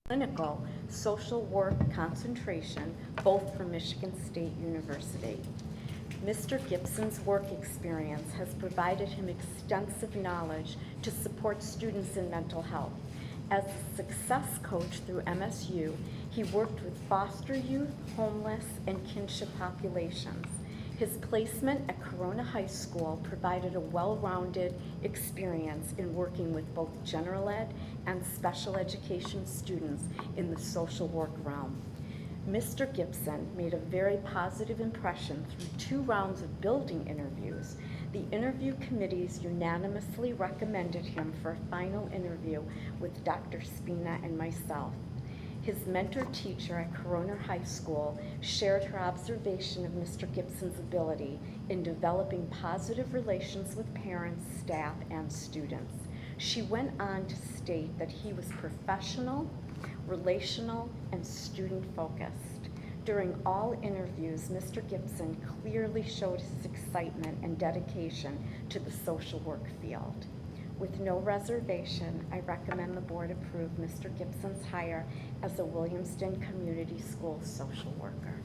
clinical social work concentration, both from Michigan State University. Mr. Gibson's work experience has provided him extensive knowledge to support students in mental health. As a success coach through MSU, he worked with foster youth, homeless, and kinship populations. His placement at Corona High School provided a well-rounded experience in working with both general ed and special education students in the social work realm. Mr. Gibson made a very positive impression through 2 rounds of building interviews. The interview committees unanimously recommended him for a final interview with Dr. Spina and myself. His mentor teacher at Corona High School shared her observation of Mr. Gibson's ability in developing positive relations with parents, staff, and students. She went on to state that he was professional, relational, and student-focused. During all interviews, Mr. Gibson clearly showed his excitement and dedication to the social work field. With no reservation, I recommend the board approve Mr. Gibson's hire as a Williamston Community School social worker.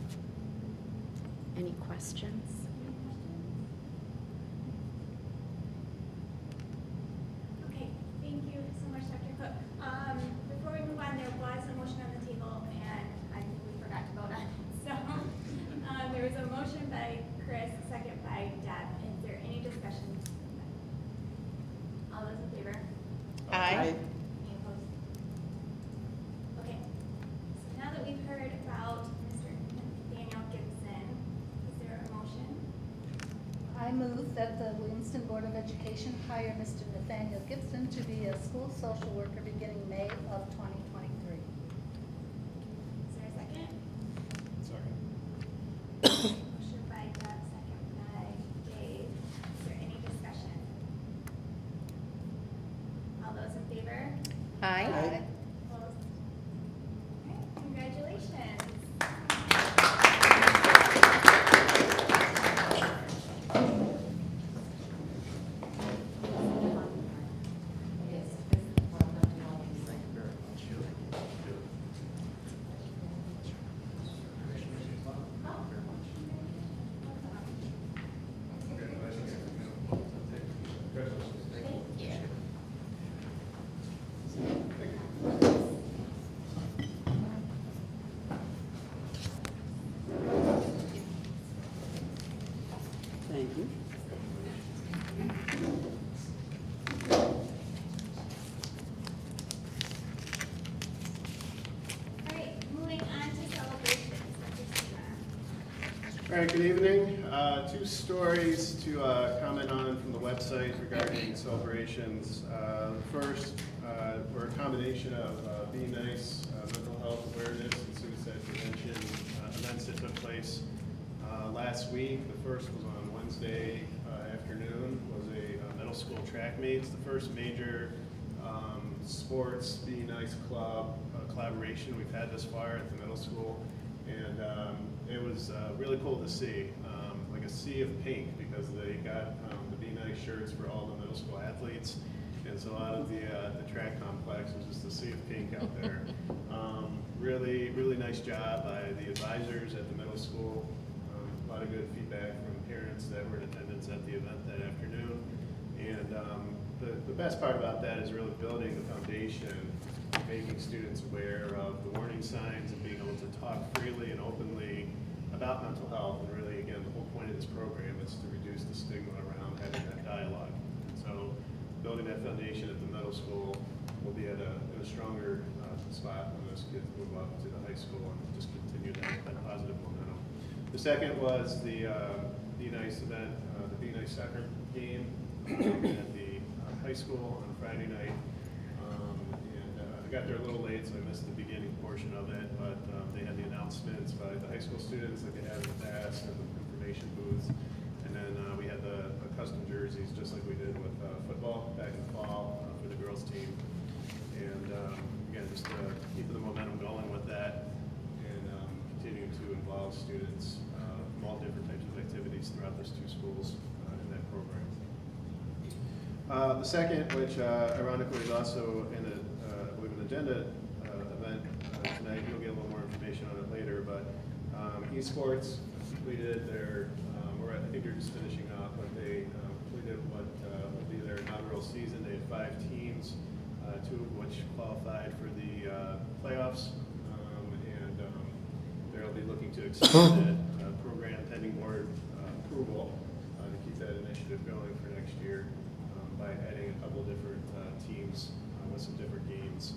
Any questions? Okay, thank you so much, Dr. Cook. Before we move on, there was a motion on the table, and we forgot to vote on it. So there was a motion by Chris, second by Deb. Is there any discussion? All those in favor? Aye. Any opposed? Okay, so now that we've heard about Mr. Nathaniel Gibson, is there a motion? I move that the Williamston Board of Education hire Mr. Nathaniel Gibson to be a school social worker beginning May of 2023. Is there a second? Sorry. Motion by Deb, second by Dave. Is there any discussion? All those in favor? Aye. Opposed? Okay, congratulations. Thank you. All right, moving on to celebrations. Dr. Sima. All right, good evening. 2 stories to comment on from the website regarding celebrations. First, were a combination of Be Nice, mental health awareness, and suicide prevention events that took place last week. The first was on Wednesday afternoon, was a middle school track meets, the first major sports Be Nice club collaboration we've had this far at the middle school. And it was really cool to see, like a sea of pink, because they got the Be Nice shirts for all the middle school athletes. And so out of the track complex was just a sea of pink out there. Really, really nice job by the advisors at the middle school. A lot of good feedback from parents that were in attendance at the event that afternoon. And the best part about that is really building the foundation, making students aware of the warning signs and being able to talk freely and openly about mental health. And really, again, the whole point of this program is to reduce the stigma around having that dialogue. And so building that foundation at the middle school will be at a stronger spot when those kids move up to the high school and just continue that positive momentum. The second was the Be Nice event, the Be Nice soccer game at the high school on Friday night. I got there a little late, so I missed the beginning portion of it, but they had the announcements by the high school students like they had in the past, and the information booths. And then we had the custom jerseys, just like we did with football back in the fall for the girls team. And again, just keeping the momentum going with that, and continuing to involve students from all different types of activities throughout those 2 schools in that program. The second, which ironically is also in an agenda event tonight. You'll get a little more information on it later, but esports completed their, I think they're just finishing up, but they completed what will be their inaugural season. They had 5 teams, 2 of which qualified for the playoffs, and they'll be looking to extend that program pending board approval to keep that initiative going for next year by adding a couple different teams with some different games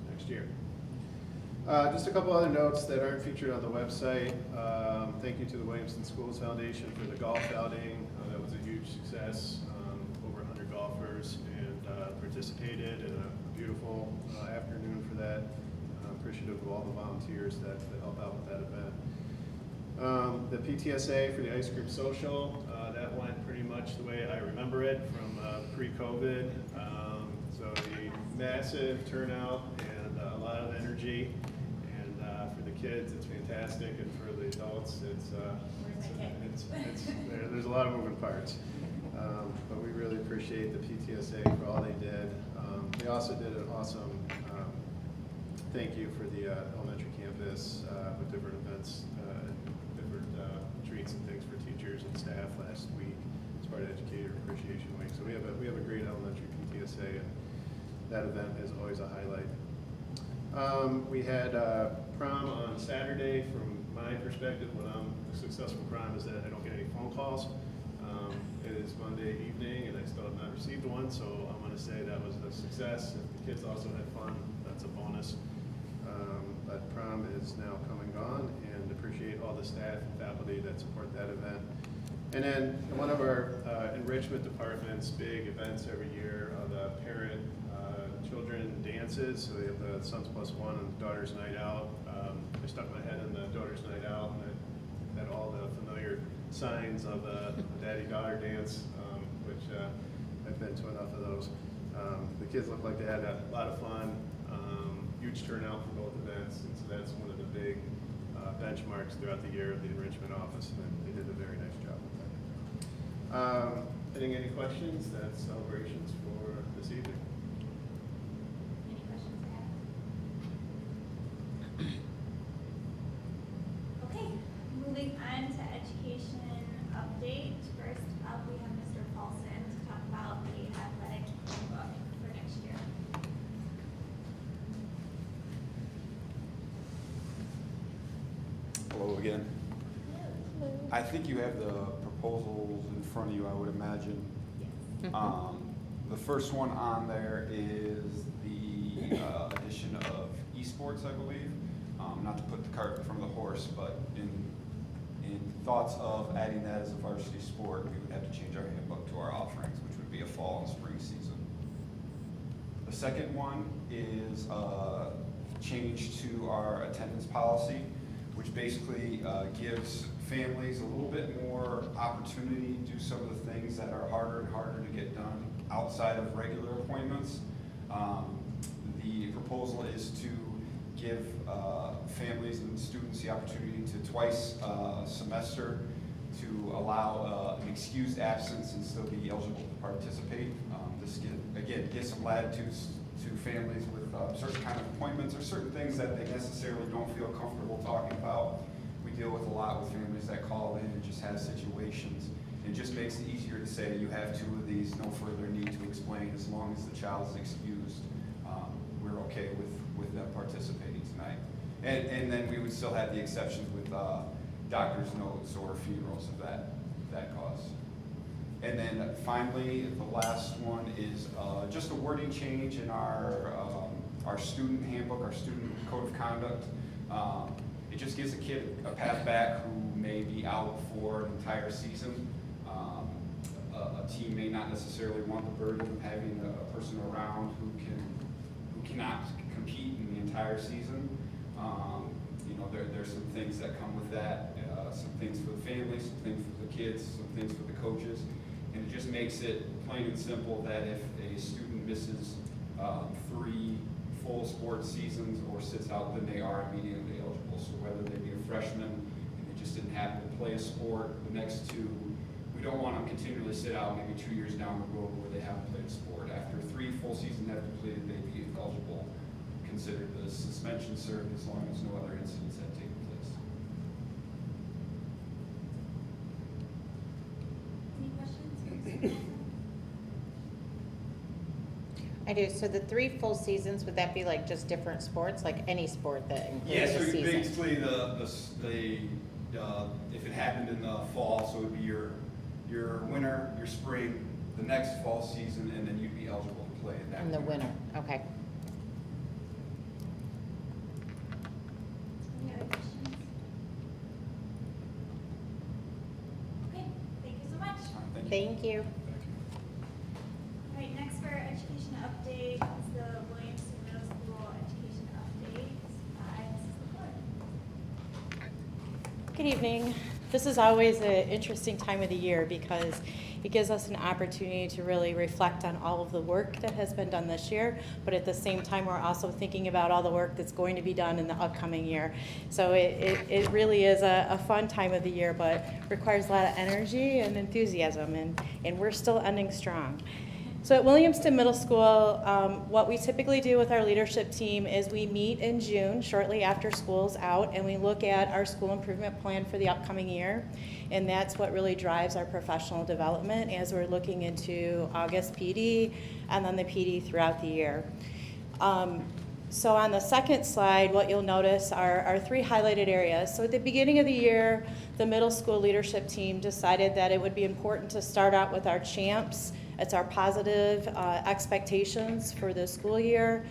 next year. Just a couple other notes that aren't featured on the website. Thank you to the Williamston Schools Foundation for the golf outing. That was a huge success. Over 100 golfers and participated in a beautiful afternoon for that. I'm appreciative of all the volunteers that help out with that event. The PTSA for the ice cream social, that went pretty much the way I remember it from pre-COVID. So a massive turnout and a lot of energy. For the kids, it's fantastic, and for the adults, there's a lot of moving parts. But we really appreciate the PTSA for all they did. They also did an awesome thank you for the elementary campus with different events, different treats and things for teachers and staff last week as part of Educator Appreciation Week. So we have a great elementary PTSA, and that event is always a highlight. We had prom on Saturday. From my perspective, when I'm a successful prom is that I don't get any phone calls. It is Monday evening and I still have not received one, so I want to say that was a success. If the kids also had fun, that's a bonus. But prom is now come and gone, and appreciate all the staff and faculty that support that event. And then one of our enrichment department's big events every year are the parent children dances. So we have the Sons Plus One and Daughters Night Out. I stuck my head in the Daughters Night Out, and I had all the familiar signs of the daddy-daughter dance, which I've been to enough of those. The kids look like they had a lot of fun. Huge turnout for both events, and so that's one of the big benchmarks throughout the year of the enrichment office, and they did a very nice job with that. Any questions? That's celebrations for this evening. Any questions, Pat? Okay, moving on to education update. First up, we have Mr. Paulson to talk about the athletic handbook for next year. Hello again. I think you have the proposals in front of you, I would imagine. Yes. The first one on there is the addition of esports, I believe. Not to put the cart in front of the horse, but in thoughts of adding that as a varsity sport, we would have to change our handbook to our offerings, which would be a fall and spring season. The second one is a change to our attendance policy, which basically gives families a little bit more opportunity to do some of the things that are harder and harder to get done outside of regular appointments. The proposal is to give families and students the opportunity to twice a semester to allow an excused absence and still be eligible to participate. This again gives some latitudes to families with certain kind of appointments or certain things that they necessarily don't feel comfortable talking about. We deal with a lot with families that call in and just have situations. It just makes it easier to say you have 2 of these, no further need to explain. As long as the child is excused, we're okay with them participating tonight. And then we would still have the exceptions with doctor's notes or funerals of that cause. And then finally, the last one is just a wording change in our student handbook, our student code of conduct. It just gives a kid a path back who may be out for an entire season. A team may not necessarily want the burden of having a person around who cannot compete in the entire season. There's some things that come with that, some things for the families, some things for the kids, some things for the coaches. And it just makes it plain and simple that if a student misses 3 full sports seasons or sits out, then they are immediately eligible. So whether they be a freshman and they just didn't happen to play a sport, the next 2, we don't want them continually sit out maybe 2 years down the road where they haven't played a sport. After 3 full seasons have completed, they'd be eligible, considered the suspension served as long as no other incidents had taken place. Any questions? I do. So the 3 full seasons, would that be like just different sports, like any sport that Yeah, includes so a season? basically if it happened in the fall, so it would be your winter, your spring, the next fall season, and then you'd be eligible to play in that. In the winter, okay. Any other questions? Okay, thank you so much. Thank you. Thank you. All right, next for education update is the Williamston Middle School education update by Mrs. LaFleur. Good evening. This is always an interesting time of the year because it gives us an opportunity to really reflect on all of the work that has been done this year, but at the same time, we're also thinking about all the work that's going to be done in the upcoming year. So it really is a fun time of the year, but requires a lot of energy and enthusiasm, and we're still ending strong. So at Williamston Middle School, what we typically do with our leadership team is we meet in June, shortly after school's out, and we look at our school improvement plan for the upcoming year. And that's what really drives our professional development as we're looking into August PD and then the PD throughout the year. So on the second slide, what you'll notice are 3 highlighted areas. So at the beginning of the year, the middle school leadership team decided that it would be important to start out with our champs. It's our positive expectations for the school year.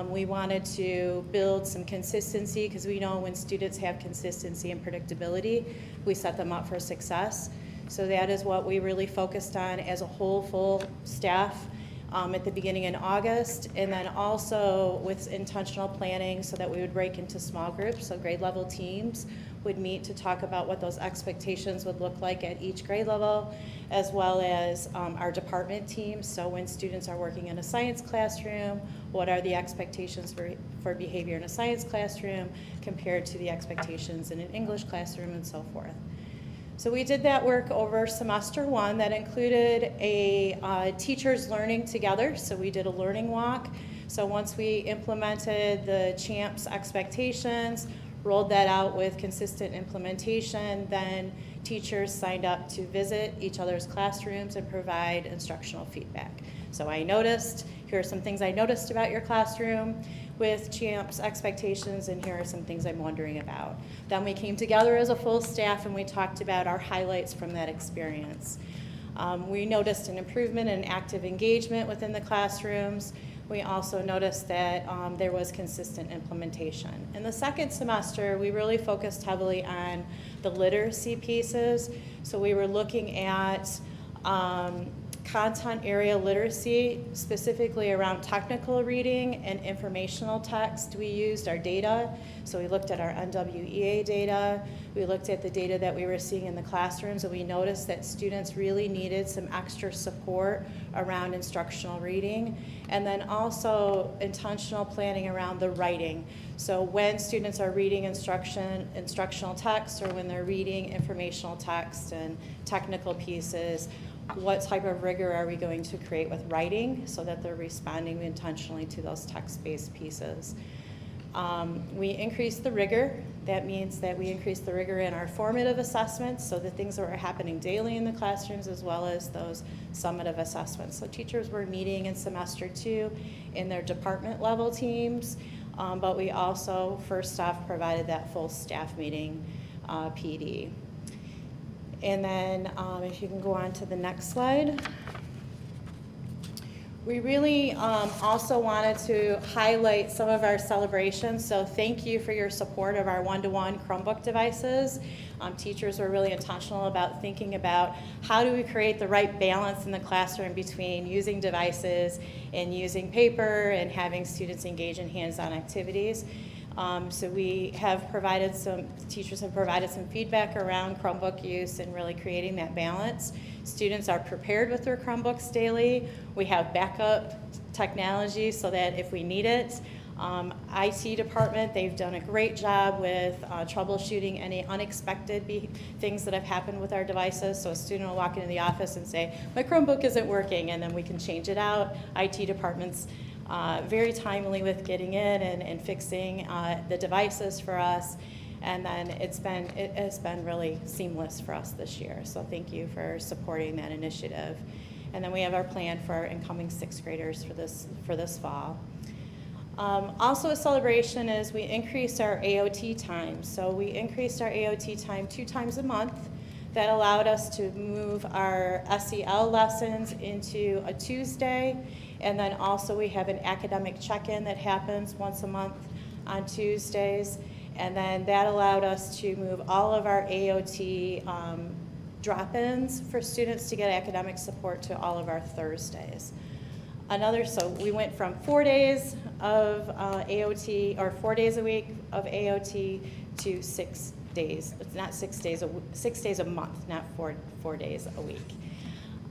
We wanted to build some consistency because we know when students have consistency and predictability, we set them up for success. So that is what we really focused on as a whole full staff at the beginning in August, and then also with intentional planning so that we would break into small groups, so grade level teams would meet to talk about what those expectations would look like at each grade level, as well as our department teams. So when students are working in a science classroom, what are the expectations for behavior in a science classroom compared to the expectations in an English classroom, and so forth. So we did that work over semester 1 that included a teachers learning together. So we did a learning walk. So once we implemented the CHAMPS expectations, rolled that out with consistent implementation, then teachers signed up to visit each other's classrooms and provide instructional feedback. So I noticed, here are some things I noticed about your classroom with CHAMPS expectations, and here are some things I'm wondering about. Then we came together as a full staff and we talked about our highlights from that experience. We noticed an improvement in active engagement within the classrooms. We also noticed that there was consistent implementation. In the second semester, we really focused heavily on the literacy pieces. So we were looking at content area literacy, specifically around technical reading and informational text. We used our data. So we looked at our NWEA data. We looked at the data that we were seeing in the classrooms, and we noticed that students really needed some extra support around instructional reading. And then also intentional planning around the writing. So when students are reading instructional text, or when they're reading informational text and technical pieces, what type of rigor are we going to create with writing so that they're responding intentionally to those text-based pieces. We increased the rigor. That means that we increased the rigor in our formative assessments, so the things that were happening daily in the classrooms, as well as those summative assessments. So teachers were meeting in semester 2 in their department level teams, but we also first off provided that full staff meeting PD. And then if you can go on to the next slide. We really also wanted to highlight some of our celebrations. So thank you for your support of our one-to-one Chromebook devices. Teachers were really intentional about thinking about how do we create the right balance in the classroom between using devices and using paper and having students engage in hands-on activities. So we have provided teachers have provided some feedback around Chromebook use and really creating that balance. Students are prepared with their Chromebooks daily. We have backup technology so that if we need it. IT department, they've done a great job with troubleshooting any unexpected things that have happened with our devices. So a student will walk into the office and say, my Chromebook isn't working, and then we can change it out. IT departments very timely with getting in and fixing the devices for us. And then it has been really seamless for us this year. So thank you for supporting that initiative. And then we have our plan for our incoming sixth graders for this fall. Also a celebration is we increased our AOT time. So we increased our AOT time 2 times a month. That allowed us to move our SEL lessons into a Tuesday. And then also we have an academic check-in that happens once a month on Tuesdays. And then that allowed us to move all of our AOT drop-ins for students to get academic support to all of our Thursdays. So we went from 4 days of AOT, or 4 days a week of AOT, to 6 days. It's not 6 days, 6 days a month, not four days a week.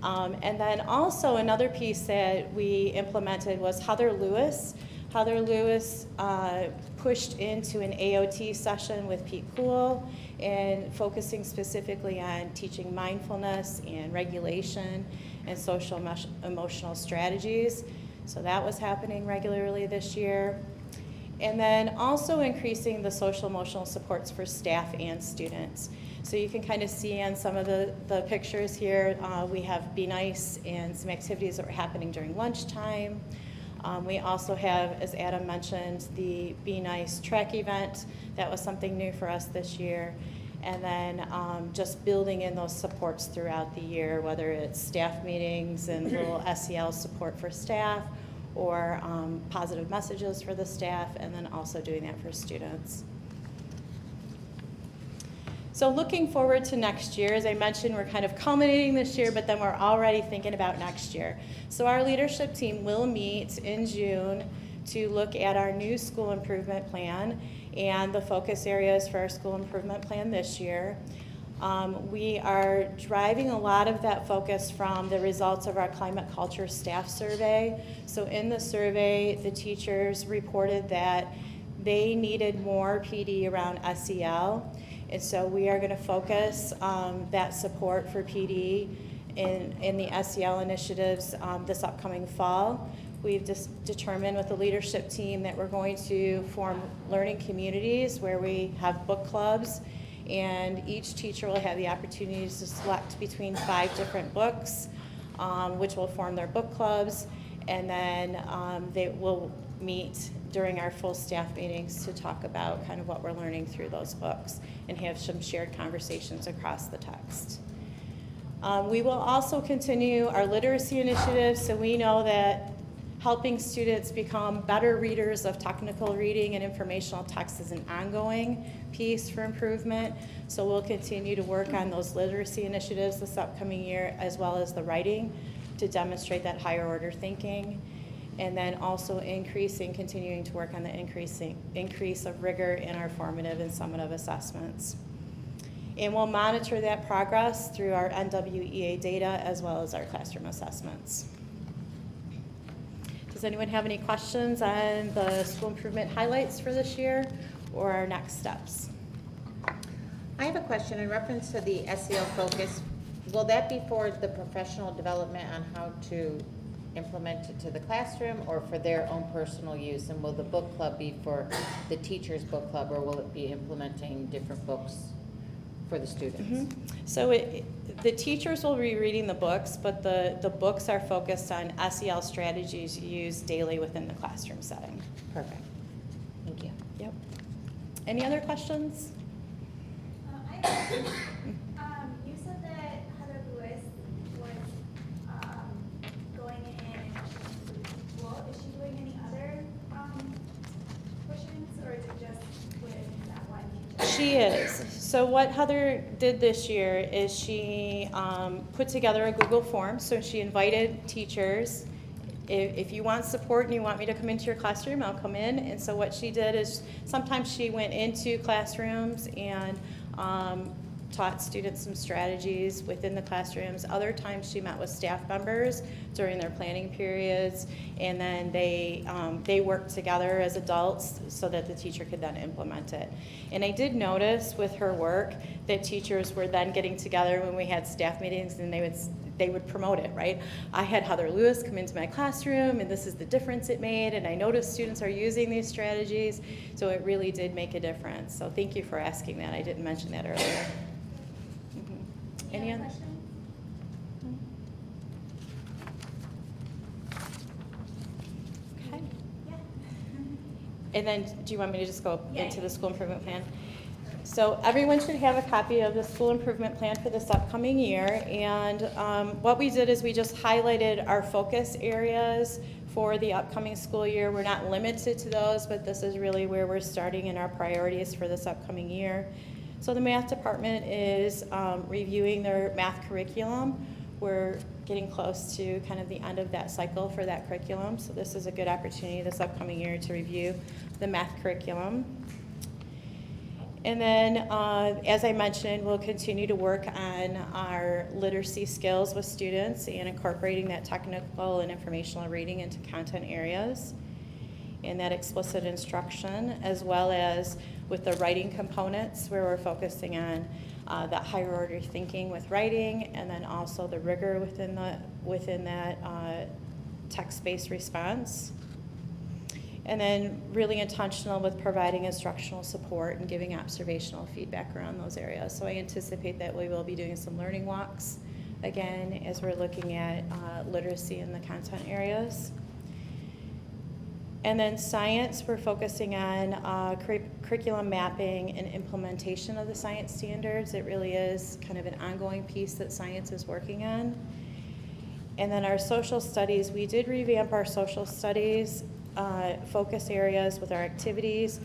And then also another piece that we implemented was Heather Lewis. Heather Lewis pushed into an AOT session with Pete Poole and focusing specifically on teaching mindfulness and regulation and social emotional strategies. So that was happening regularly this year. And then also increasing the social emotional supports for staff and students. So you can kind of see on some of the pictures here, we have Be Nice and some activities that were happening during lunchtime. We also have, as Adam mentioned, the Be Nice track event. That was something new for us this year. And then just building in those supports throughout the year, whether it's staff meetings and little SEL support for staff, or positive messages for the staff, and then also doing that for students. So looking forward to next year, as I mentioned, we're kind of culminating this year, but then we're already thinking about next year. So our leadership team will meet in June to look at our new school improvement plan and the focus areas for our school improvement plan this year. We are driving a lot of that focus from the results of our climate culture staff survey. So in the survey, the teachers reported that they needed more PD around SEL. And so we are going to focus that support for PD in the SEL initiatives this upcoming fall. We've just determined with the leadership team that we're going to form learning communities where we have book clubs, and each teacher will have the opportunity to select between 5 different books, which will form their book clubs, and then they will meet during our full staff meetings to talk about kind of what we're learning through those books and have some shared conversations across the text. We will also continue our literacy initiatives, so we know that helping students become better readers of technical reading and informational text is an ongoing piece for improvement. So we'll continue to work on those literacy initiatives this upcoming year, as well as the writing, to demonstrate that higher order thinking. And then also continuing to work on the increase of rigor in our formative and summative assessments. And we'll monitor that progress through our NWEA data as well as our classroom assessments. Does anyone have any questions on the school improvement highlights for this year or our next steps? I have a question in reference to the SEL focus. Will that be for the professional development on how to implement it to the classroom, or for their own personal use? And will the book club be for the teacher's book club, or will it be implementing different books for the students? Mm-hmm. So the teachers will be reading the books, but the books are focused on SEL strategies used daily within the classroom setting. Perfect. Thank you. Yep. Any other questions? I have a question. You said that Heather Lewis was going in. Well, is she doing any other push-ins, or is it just with that one teacher? She is. So what Heather did this year is she put together a Google form. So she invited teachers. If you want support and you want me to come into your classroom, I'll come in. And so what she did is sometimes she went into classrooms and taught students some strategies within the classrooms. Other times she met with staff members during their planning periods, and then they worked together as adults so that the teacher could then implement it. And I did notice with her work that teachers were then getting together when we had staff meetings, and they would they would promote it, right? I had Heather Lewis come into my classroom, and this is the difference it made, and I noticed students are using these strategies, so it really did make a difference. So thank you for asking that. I didn't mention that earlier. Any other other? questions? Okay. Yeah. And then, do you want me to just go Yeah. into the school improvement plan? So everyone should have a copy of the school improvement plan for this upcoming year. And what we did is we just highlighted our focus areas for the upcoming school year. We're not limited to those, but this is really where we're starting in our priorities for this upcoming year. So the math department is reviewing their math curriculum. We're getting close to kind of the end of that cycle for that curriculum. So this is a good opportunity this upcoming year to review the math curriculum. And then, as I mentioned, we'll continue to work on our literacy skills with students and incorporating that technical and informational reading into content areas and that explicit instruction, as well as with the writing components where we're focusing on that higher order thinking with writing, and then also the rigor within that text-based response. And then really intentional with providing instructional support and giving observational feedback around those areas. So I anticipate that we will be doing some learning walks again as we're looking at literacy in the content areas. And then science, we're focusing on curriculum mapping and implementation of the science standards. It really is kind of an ongoing piece that science is working on. And then our social studies, we did revamp our social studies focus areas with our activities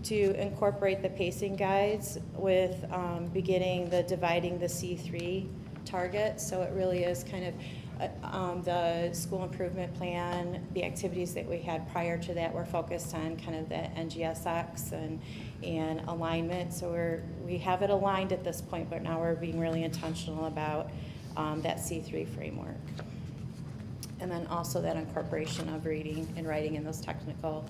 to incorporate the pacing guides with beginning the dividing the C3 target. So it really is kind of the school improvement plan, the activities that we had prior to that were focused on kind of the NGSX and alignment. So we have it aligned at this point, but now we're being really intentional about that C3 framework. And then also that incorporation of reading and writing in those technical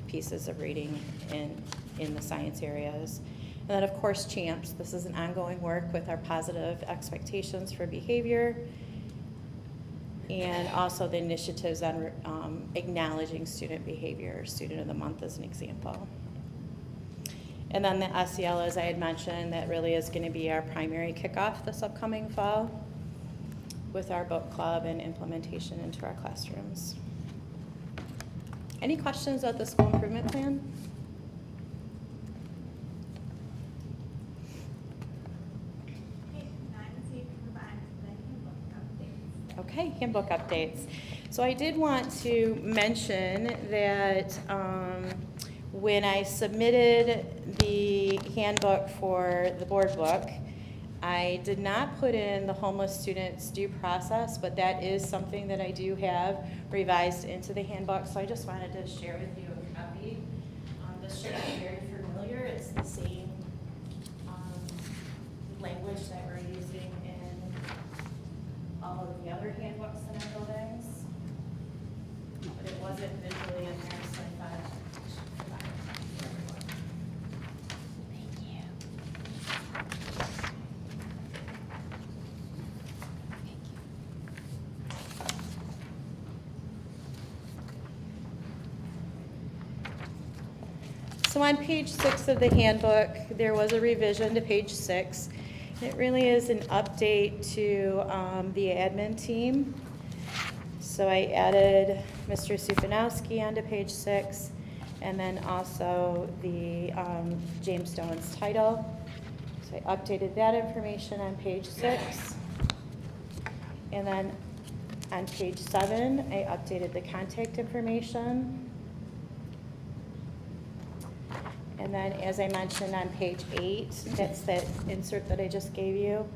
pieces of reading in the science areas. And then, of course, CHAMPS. This is an ongoing work with our positive expectations for behavior and also the initiatives on acknowledging student behavior. Student of the Month as an example. And then the SEL, as I had mentioned, that really is going to be our primary kickoff this upcoming fall with our book club and implementation into our classrooms. Any questions about the school improvement plan? Okay, now I can see if you can provide the handbook updates. Okay, handbook updates. So I did want to mention that when I submitted the handbook for the board book, I did not put in the homeless students due process, but that is something that I do have revised into the handbook. So I just wanted to share with you a copy. This should be very familiar. It's the same language that we're using in all of the other handbooks in our buildings. But it wasn't visually in there, so I thought I should provide it for everyone. Thank you. So on page 6 of the handbook, there was a revision to page 6. It really is an update to the admin team. So I added Mr. Supanowski onto page 6, and then also the James Dolan's title. So I updated that information on page 6. And then on page 7, I updated the contact information. And then, as I mentioned on page 8, that's that insert that I just gave you,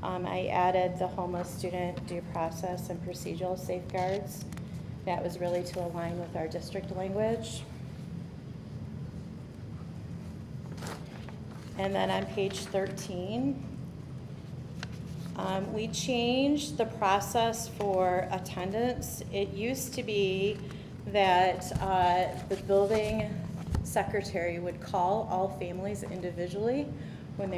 I added the homeless student due process and procedural safeguards. That was really to align with our district language. And then on page 13, we changed the process for attendance. It used to be that the building secretary would call all families individually when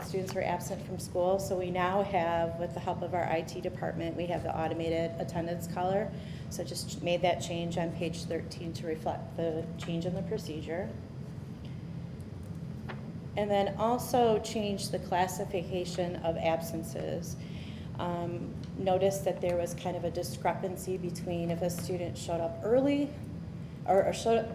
students were absent from school. So we now have, with the help of our IT department, we have the automated attendance caller. So just made that change on page 13 to reflect the change in the procedure. And then also changed the classification of absences. Noticed that there was kind of a discrepancy between if a student showed up early or showed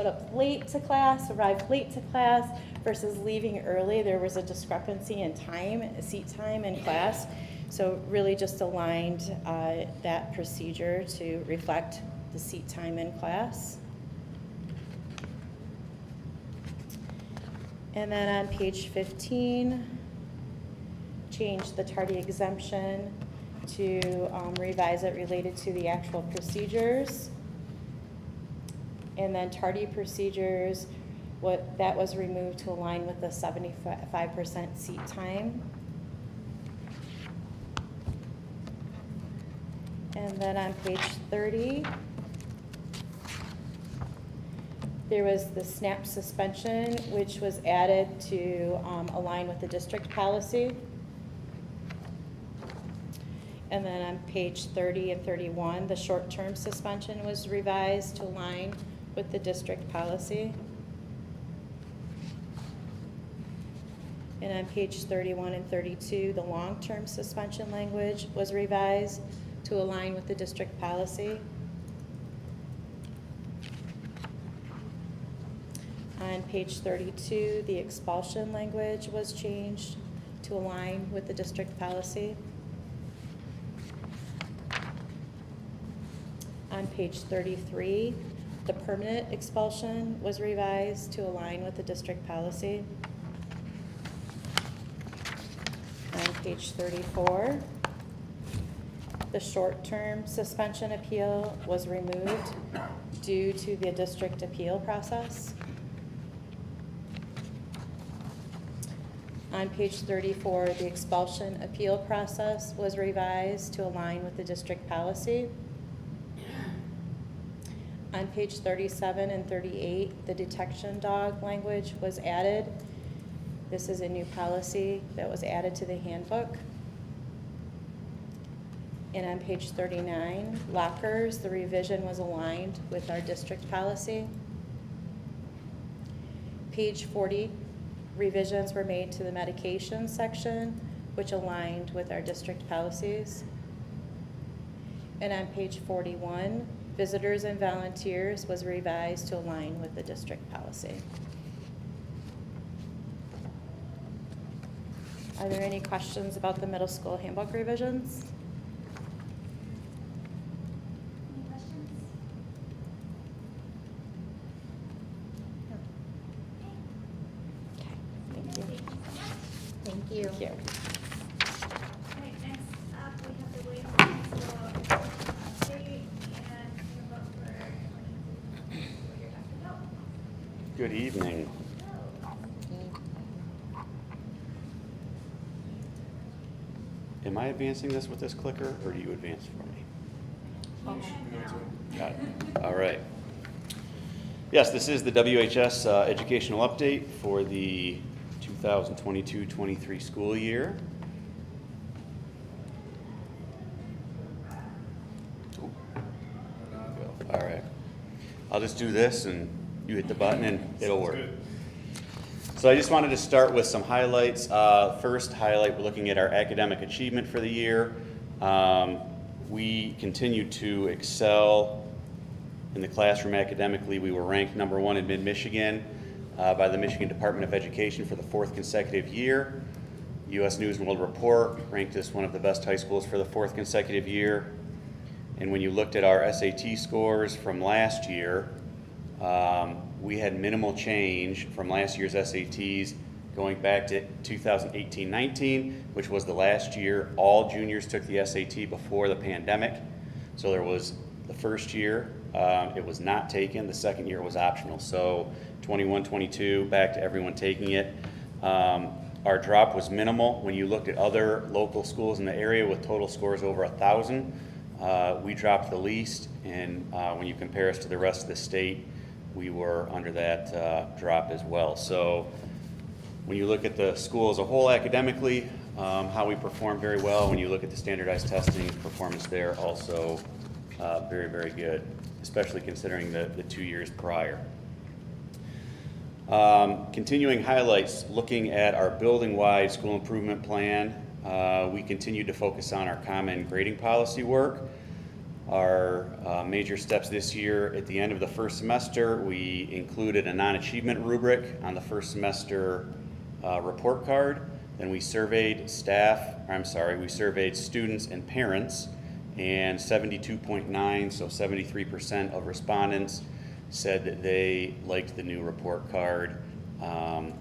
up late to class, arrived late to class, versus leaving early. There was a discrepancy in time, seat time in class. So really just aligned that procedure to reflect the seat time in class. And then on page 15, changed the tardy exemption to revise it related to the actual procedures. And then tardy procedures, that was removed to align with the 75% seat time. And then on page 30, there was the SNAP suspension, which was added to align with the district policy. And then on page 30 and 31, the short-term suspension was revised to align with the district policy. And on page 31 and 32, the long-term suspension language was revised to align with the district policy. On page 32, the expulsion language was changed to align with the district policy. On page 33, the permanent expulsion was revised to align with the district policy. On page 34, the short-term suspension appeal was removed due to the district appeal process. On page 34, the expulsion appeal process was revised to align with the district policy. On page 37 and 38, the detection dog language was added. This is a new policy that was added to the handbook. And on page 39, lockers, the revision was aligned with our district policy. Page 40, revisions were made to the medication section, which aligned with our district policies. And on page 41, visitors and volunteers was revised to align with the district policy. Are there any questions about the middle school handbook revisions? Any questions? Okay, thank you. Thank you. Thank you. All right, next up, we have the Williamston School update and handbook for 22 school year. Dr. Hill. Good evening. Am I advancing this with this clicker, or do you advance for me? Got it. All right. Yes, this is the WHS educational update for the 2022-23 school year. All right. I'll just do this, and you hit the button, and it'll work. So I just wanted to start with some highlights. First highlight, we're looking at our academic achievement for the year. We continue to excel in the classroom academically. We were ranked number 1 in Mid-Michigan by the Michigan Department of Education for the 4th consecutive year. U.S. News & World Report ranked us one of the best high schools for the 4th consecutive year. And when you looked at our SAT scores from last year, we had minimal change from last year's SATs going back to 2018-19, which was the last year all juniors took the SAT before the pandemic. So there was the first year, it was not taken. The second year was optional. So 21-22, back to everyone taking it. Our drop was minimal. When you looked at other local schools in the area with total scores over 1,000, we dropped the least. And when you compare us to the rest of the state, we were under that drop as well. So When you look at the school as a whole academically, how we perform very well. When you look at the standardized testing performance there, also very, very good, especially considering the 2 years prior. Continuing highlights, looking at our building-wide school improvement plan, we continue to focus on our common grading policy work. Our major steps this year, at the end of the first semester, we included a non-achievement rubric on the first semester report card. Then we surveyed we surveyed students and parents, and 72.9, so 73% of respondents said that they liked the new report card and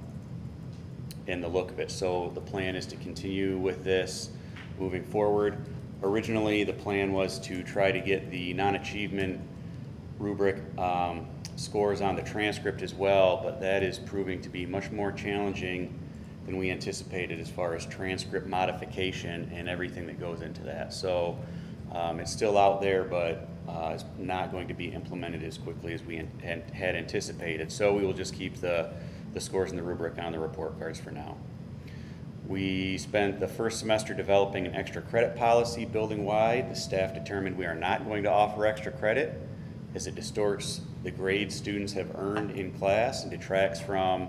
the look of it. So the plan is to continue with this moving forward. Originally, the plan was to try to get the non-achievement rubric scores on the transcript as well, but that is proving to be much more challenging than we anticipated as far as transcript modification and everything that goes into that. So it's still out there, but it's not going to be implemented as quickly as we had anticipated. So we will just keep the scores and the rubric on the report cards for now. We spent the first semester developing an extra credit policy building-wide. The staff determined we are not going to offer extra credit as it distorts the grades students have earned in class and detracts from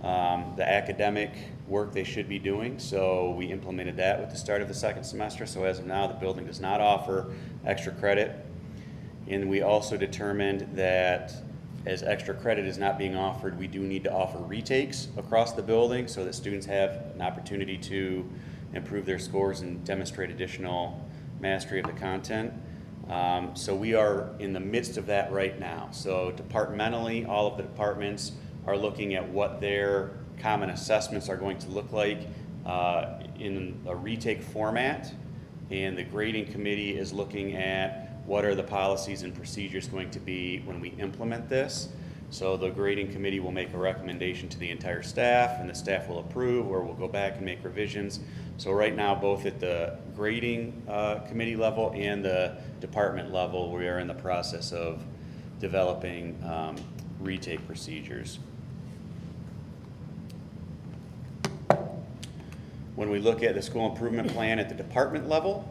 the academic work they should be doing. So we implemented that with the start of the second semester. So as of now, the building does not offer extra credit. And we also determined that as extra credit is not being offered, we do need to offer retakes across the building so that students have an opportunity to improve their scores and demonstrate additional mastery of the content. So we are in the midst of that right now. So departmentally, all of the departments are looking at what their common assessments are going to look like in a retake format, and the grading committee is looking at what are the policies and procedures going to be when we implement this. So the grading committee will make a recommendation to the entire staff, and the staff will approve, or we'll go back and make revisions. So right now, both at the grading committee level and the department level, we are in the process of developing retake procedures. When we look at the school improvement plan at the department level,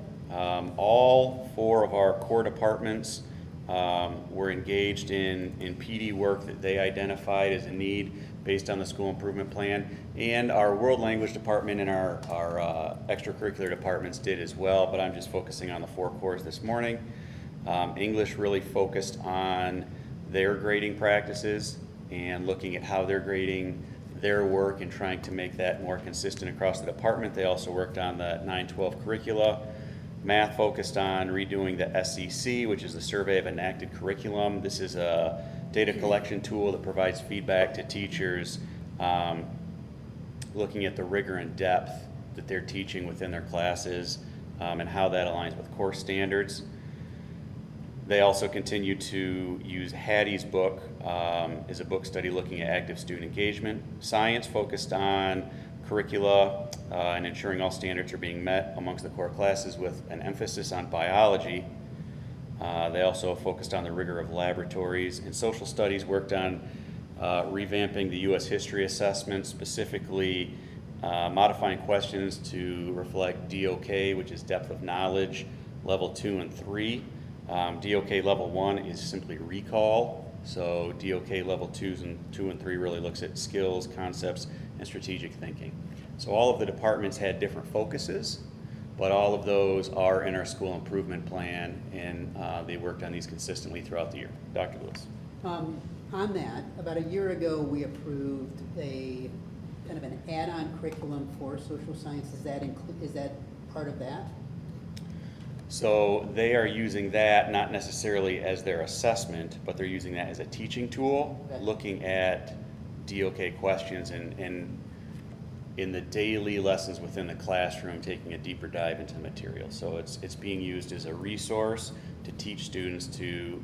all 4 of our core departments were engaged in PD work that they identified as a need based on the school improvement plan, and our world language department and our extracurricular departments did as well, but I'm just focusing on the 4 cores this morning. English really focused on their grading practices and looking at how they're grading their work and trying to make that more consistent across the department. They also worked on the 9-12 curricula. Math focused on redoing the SEC, which is the Survey of Enacted Curriculum. This is a data collection tool that provides feedback to teachers, looking at the rigor and depth that they're teaching within their classes and how that aligns with course standards. They also continue to use Hattie's book as a book study looking at active student engagement. Science focused on curricula and ensuring all standards are being met amongst the core classes with an emphasis on biology. They also focused on the rigor of laboratories, and social studies worked on revamping the U.S. history assessment, specifically modifying questions to reflect DOK, which is depth of knowledge, level 2 and 3. DOK level 1 is simply recall, so DOK level 2 and 3 really looks at skills, concepts, and strategic thinking. So all of the departments had different focuses, but all of those are in our school improvement plan, and they worked on these consistently throughout the year. Dr. Lewis. On that, about a year ago, we approved a kind of an add-on curriculum for social science. Is that part of that? So they are using that not necessarily as their assessment, but they're using that as a teaching tool, Okay. looking at DOK questions and in the daily lessons within the classroom, taking a deeper dive into the material. So it's being used as a resource to teach students to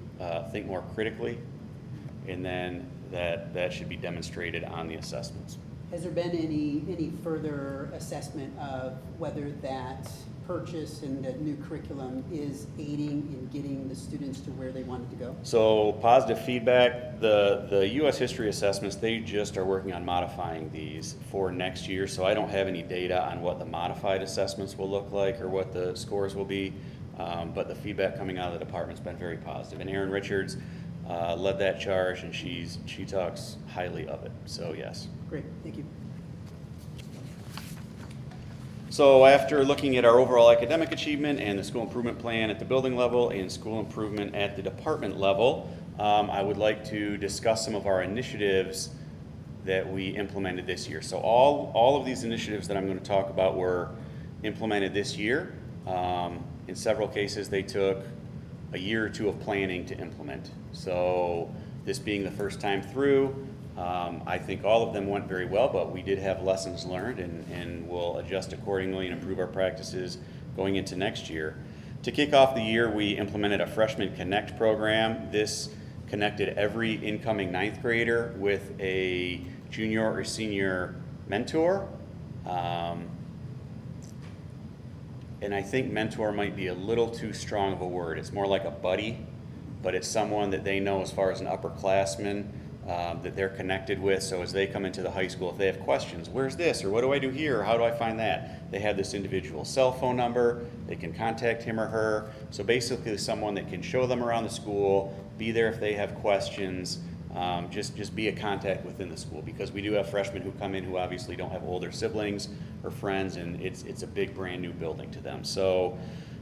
think more critically, and then that should be demonstrated on the assessments. Has there been any further assessment of whether that purchase and the new curriculum is aiding in getting the students to where they wanted to go? So positive feedback, the U.S. history assessments, they just are working on modifying these for next year. So I don't have any data on what the modified assessments will look like or what the scores will be. But the feedback coming out of the department's been very positive. And Erin Richards led that charge, and she talks highly of it. So yes. Great, thank you. So after looking at our overall academic achievement and the school improvement plan at the building level and school improvement at the department level, I would like to discuss some of our initiatives that we implemented this year. So all of these initiatives that I'm going to talk about were implemented this year. In several cases, they took a year or two of planning to implement. So this being the first time through, I think all of them went very well, but we did have lessons learned, and we'll adjust accordingly and improve our practices going into next year. To kick off the year, we implemented a Freshman Connect program. This connected every incoming ninth grader with a junior or senior mentor. And I think mentor might be a little too strong of a word. It's more like a buddy, but it's someone that they know as far as an upperclassman that they're connected with. So as they come into the high school, if they have questions, where's this, or what do I do here, or how do I find that? They have this individual cell phone number, they can contact him or her. So basically someone that can show them around the school, be there if they have questions, just be a contact within the school, because we do have freshmen who come in who obviously don't have older siblings or friends, and it's a big brand new building to them. So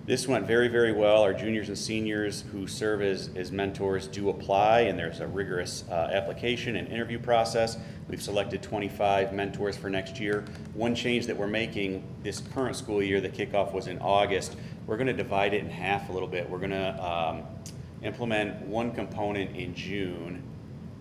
this went very, very well. Our juniors and seniors who serve as mentors do apply, and there's a rigorous application and interview process. We've selected 25 mentors for next year. One change that we're making this current school year, the kickoff was in August, we're going to divide it in half a little bit. We're going to implement one component in June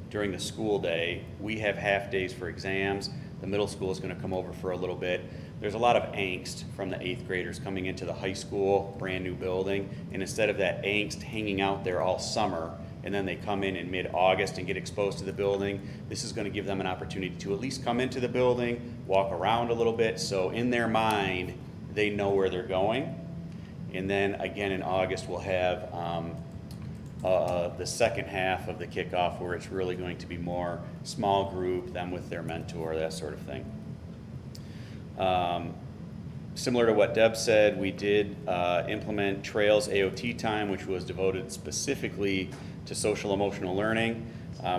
during the school day. We have half days for exams. The middle school is going to come over for a little bit. There's a lot of angst from the 8th graders coming into the high school, brand new building, and instead of that angst hanging out there all summer, and then they come in mid-August and get exposed to the building, this is going to give them an opportunity to at least come into the building, walk around a little bit, so in their mind, they know where they're going. And then again in August, we'll have the second half of the kickoff, where it's really going to be more small group, them with their mentor, that sort of thing. Similar to what Deb said, we did implement Trails AOT time, which was devoted specifically to social emotional learning.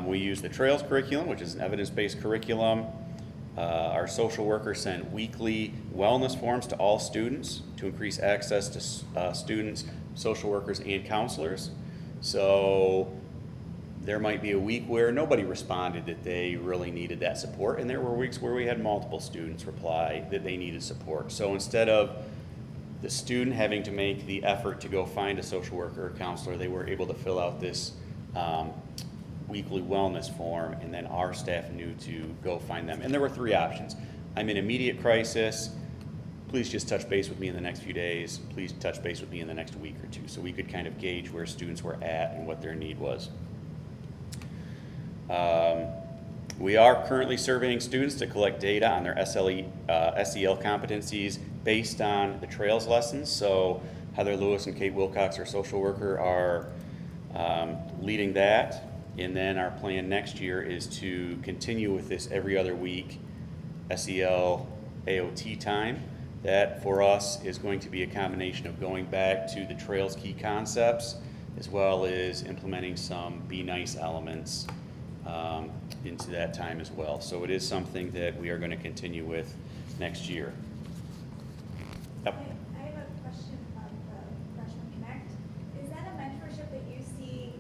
We used the Trails curriculum, which is an evidence-based curriculum. Our social worker sent weekly wellness forms to all students to increase access to students, social workers, and counselors. So there might be a week where nobody responded that they really needed that support, and there were weeks where we had multiple students reply that they needed support. So instead of the student having to make the effort to go find a social worker or counselor, they were able to fill out this weekly wellness form, and then our staff knew to go find them. And there were 3 options. I'm in immediate crisis. Please just touch base with me in the next few days. Please touch base with me in the next week or 2. So we could kind of gauge where students were at and what their need was. We are currently surveying students to collect data on their SEL competencies based on the Trails lessons. So Heather Lewis and Kate Wilcox, our social worker, are leading that. And then our plan next year is to continue with this every other week SEL AOT time. That for us is going to be a combination of going back to the Trails key concepts, as well as implementing some Be Nice elements into that time as well. So it is something that we are going to continue with next year. Yep. I have a question about the Freshman Connect. Is that a mentorship that you see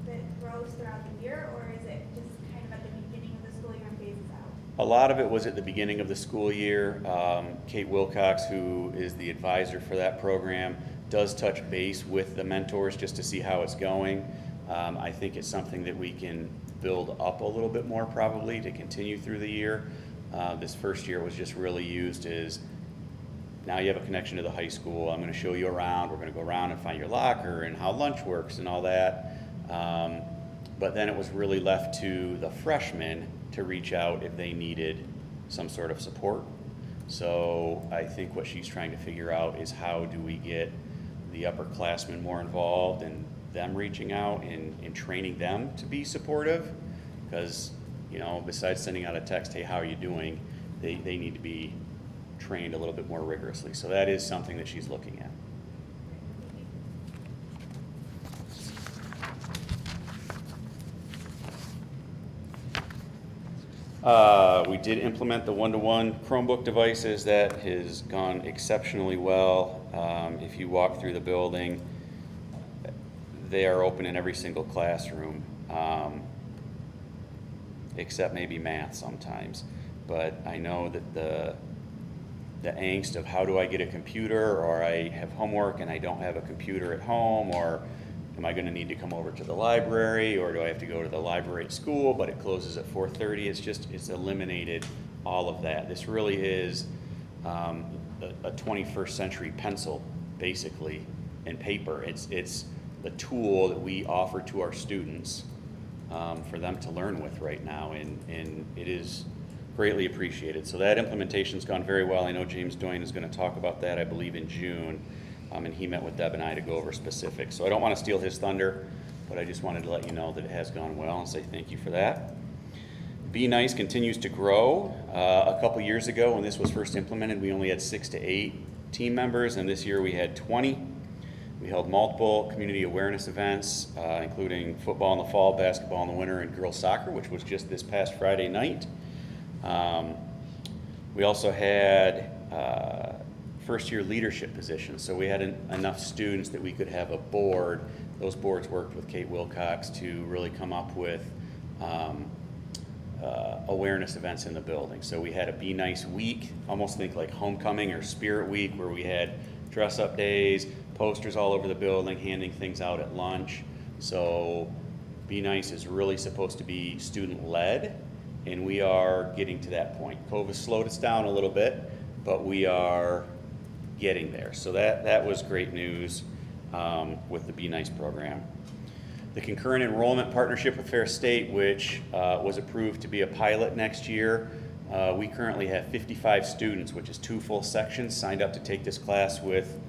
that grows throughout the year, or is it just kind of at the beginning of the school year and phases out? A lot of it was at the beginning of the school year. Kate Wilcox, who is the advisor for that program, does touch base with the mentors just to see how it's going. I think it's something that we can build up a little bit more probably to continue through the year. This first year was just really used as, now you have a connection to the high school. I'm going to show you around. We're going to go around and find your locker and how lunch works and all that. But then it was really left to the freshmen to reach out if they needed some sort of support. So I think what she's trying to figure out is how do we get the upperclassmen more involved and them reaching out and training them to be supportive. Because, you know, besides sending out a text, hey, how are you doing? They need to be trained a little bit more rigorously. So that is something that she's looking at. We did implement the one-to-one Chromebook devices. That has gone exceptionally well. If you walk through the building, they are open in every single classroom, except maybe math sometimes. But I know that the angst of how do I get a computer, or I have homework and I don't have a computer at home, or am I going to need to come over to the library, or do I have to go to the library at school, but it closes at 4:30? It's eliminated all of that. This really is a 21st century pencil, basically, and paper. It's the tool that we offer to our students for them to learn with right now, and it is greatly appreciated. So that implementation's gone very well. I know James Doyne is going to talk about that, I believe, in June. And he met with Deb and I to go over specifics. So I don't want to steal his thunder, but I just wanted to let you know that it has gone well and say thank you for that. Be Nice continues to grow. A couple years ago when this was first implemented, we only had 6 to 8 team members, and this year we had 20. We held multiple community awareness events, including football in the fall, basketball in the winter, and girls soccer, which was just this past Friday night. We also had first-year leadership positions. So we had enough students that we could have a board. Those boards worked with Kate Wilcox to really come up with awareness events in the building. So we had a Be Nice week, almost think like homecoming or spirit week, where we had dress-up days, posters all over the building, handing things out at lunch. So Be Nice is really supposed to be student-led, and we are getting to that point. COVID slowed us down a little bit, but we are getting there. So that was great news with the Be Nice program. The concurrent enrollment partnership with Fair State, which was approved to be a pilot next year. We currently have 55 students, which is 2 full sections, signed up to take this class with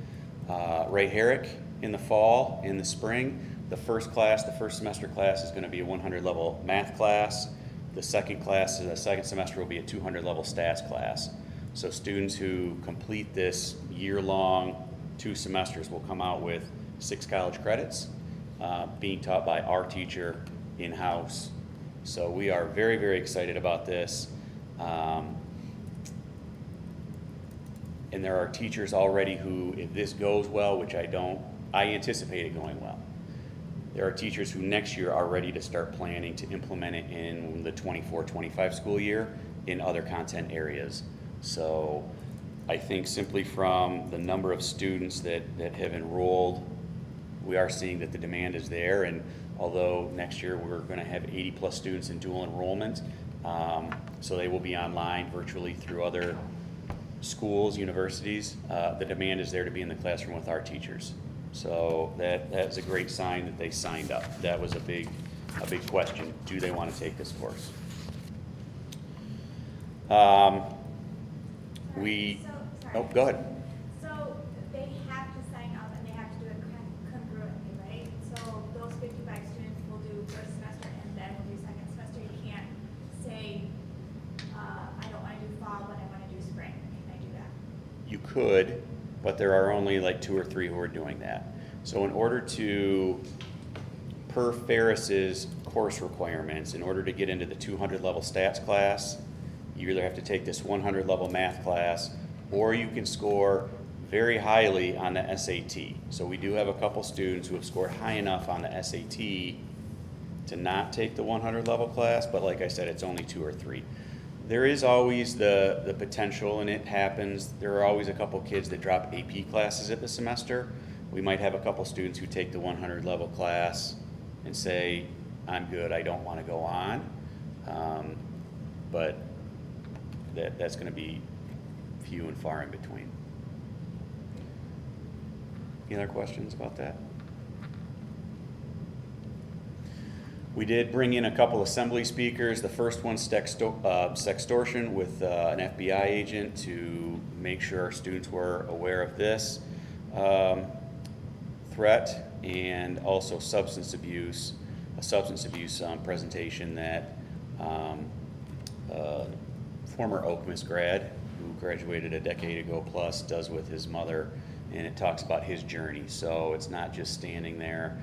Ray Herrick in the fall, in the spring. The first semester class is going to be a 100 level math class. The second semester will be a 200 level stats class. So students who complete this year-long 2 semesters will come out with 6 college credits, being taught by our teacher in-house. So we are very, very excited about this. And there are teachers already who, if this goes well, which I anticipate it going well. There are teachers who next year are ready to start planning to implement it in the 24-25 school year in other content areas. So I think simply from the number of students that have enrolled, we are seeing that the demand is there. And although next year we're going to have 80 plus students in dual enrollment, so they will be online virtually through other schools, universities, the demand is there to be in the classroom with our teachers. So that's a great sign that they signed up. That was a big question. Do they want to take this course? Sorry, Go ahead. So they have to sign up and they have to do it congruently, right? So those 55 students will do first semester and then will do second semester. You can't say, I don't want to do fall, but I want to do spring. Can I do that? You could, but there are only like 2 or 3 who are doing that. So in order to, per Ferris's course requirements, in order to get into the 200 level stats class, you either have to take this 100 level math class, or you can score very highly on the SAT. So we do have a couple students who have scored high enough on the SAT to not take the 100 level class, but like I said, it's only 2 or 3. There is always the potential, and it happens, there are always a couple kids that drop AP classes at the semester. We might have a couple students who take the 100 level class and say, I'm good, I don't want to go on. But that's going to be few and far in between. Any other questions about that? We did bring in a couple assembly speakers. The first one's sextortion with an FBI agent to make sure our students were aware of this threat, and also substance abuse, a substance abuse presentation that former Okemos grad who graduated a decade ago plus does with his mother, and it talks about his journey. So it's not just standing there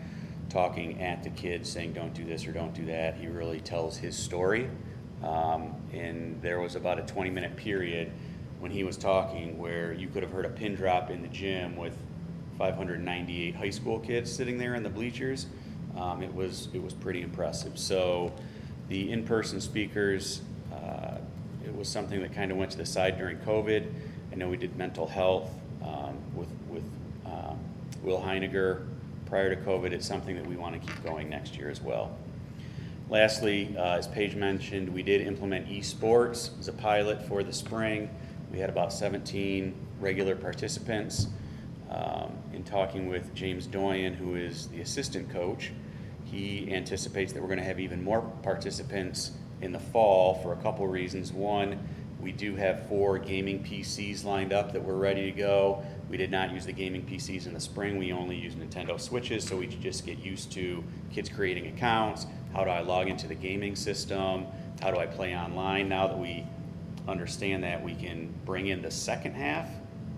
talking at the kids saying don't do this or don't do that. He really tells his story. And there was about a 20-minute period when he was talking where you could have heard a pin drop in the gym with 598 high school kids sitting there in the bleachers. It was pretty impressive. So the in-person speakers, it was something that kind of went to the side during COVID. I know we did mental health with Will Heiniger prior to COVID. It's something that we want to keep going next year as well. Lastly, as Paige mentioned, we did implement esports as a pilot for the spring. We had about 17 regular participants. In talking with James Doyen, who is the assistant coach, he anticipates that we're going to have even more participants in the fall for a couple reasons. One, we do have 4 gaming PCs lined up that we're ready to go. We did not use the gaming PCs in the spring. We only use Nintendo Switches, so we just get used to kids creating accounts. How do I log into the gaming system? How do I play online? Now that we understand that, we can bring in the second half,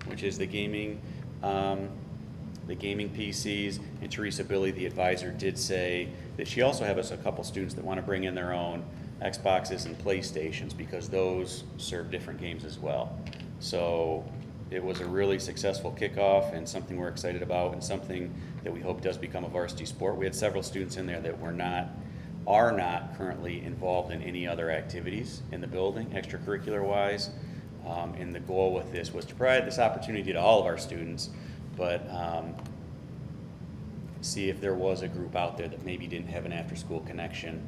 which is the gaming PCs. And Teresa Billy, the advisor, did say that she also has a couple students that want to bring in their own Xboxes and PlayStations because those serve different games as well. So it was a really successful kickoff and something we're excited about and something that we hope does become a varsity sport. We had several students in there that are not currently involved in any other activities in the building, extracurricular wise. And the goal with this was to provide this opportunity to all of our students, but see if there was a group out there that maybe didn't have an after-school connection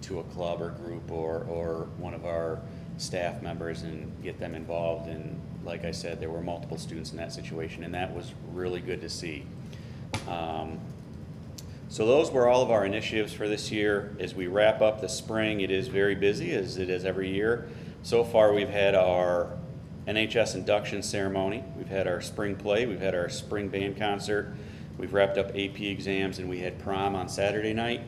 to a club or group or one of our staff members and get them involved. And like I said, there were multiple students in that situation, and that was really good to see. So those were all of our initiatives for this year. As we wrap up the spring, it is very busy, as it is every year. So far, we've had our NHS induction ceremony, we've had our spring play, we've had our spring band concert, we've wrapped up AP exams, and we had prom on Saturday night.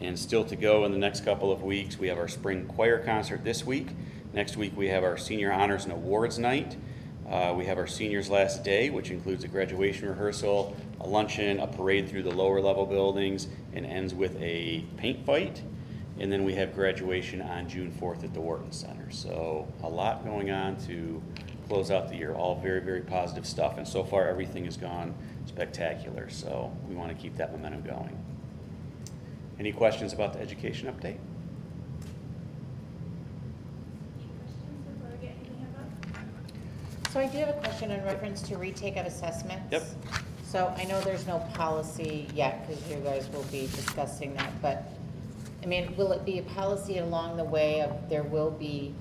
And still to go in the next couple of weeks, we have our spring choir concert this week. Next week, we have our senior honors and awards night. We have our seniors' last day, which includes a graduation rehearsal, a luncheon, a parade through the lower level buildings, and ends with a paint fight. And then we have graduation on June 4th at the Wharton Center. So a lot going on to close out the year, all very, very positive stuff. And so far, everything has gone spectacular. So we want to keep that momentum going. Any questions about the education update? Any questions before we get anything about? So I do have a question in reference to retake of assessments. Yep. So I know there's no policy yet, because you guys will be discussing that, but, I mean, will it be a policy along the way of there will be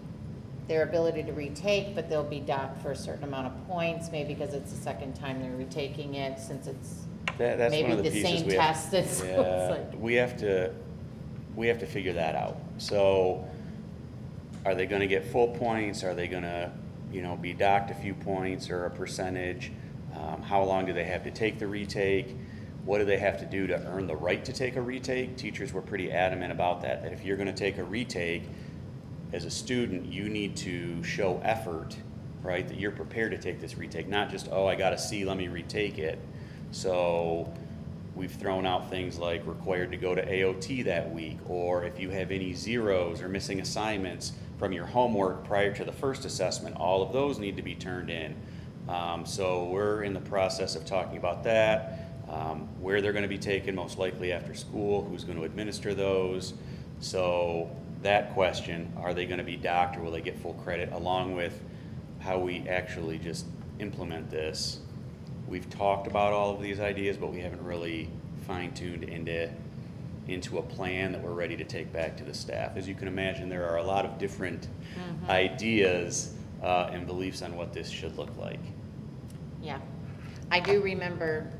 their ability to retake, but they'll be docked for a certain amount of points, maybe because it's the second time they're retaking it, since it's That's maybe one of the the pieces same we have. test, it's Yeah, like. we have to figure that out. So are they gonna get full points? Are they gonna, be docked a few points or a percentage? How long do they have to take the retake? What do they have to do to earn the right to take a retake? Teachers were pretty adamant about that if you're gonna take a retake, as a student, you need to show effort, right? That you're prepared to take this retake, not just, oh, I got a C, let me retake it. So we've thrown out things like required to go to AOT that week, or if you have any zeros or missing assignments from your homework prior to the first assessment, all of those need to be turned in. So we're in the process of talking about that, where they're going to be taken most likely after school, who's going to administer those. So that question, are they going to be docked or will they get full credit, along with how we actually just implement this. We've talked about all of these ideas, but we haven't really fine-tuned into a plan that we're ready to take back to the staff. As you can imagine, there are a lot of different ideas and beliefs on what this should look like. Yeah, I do remember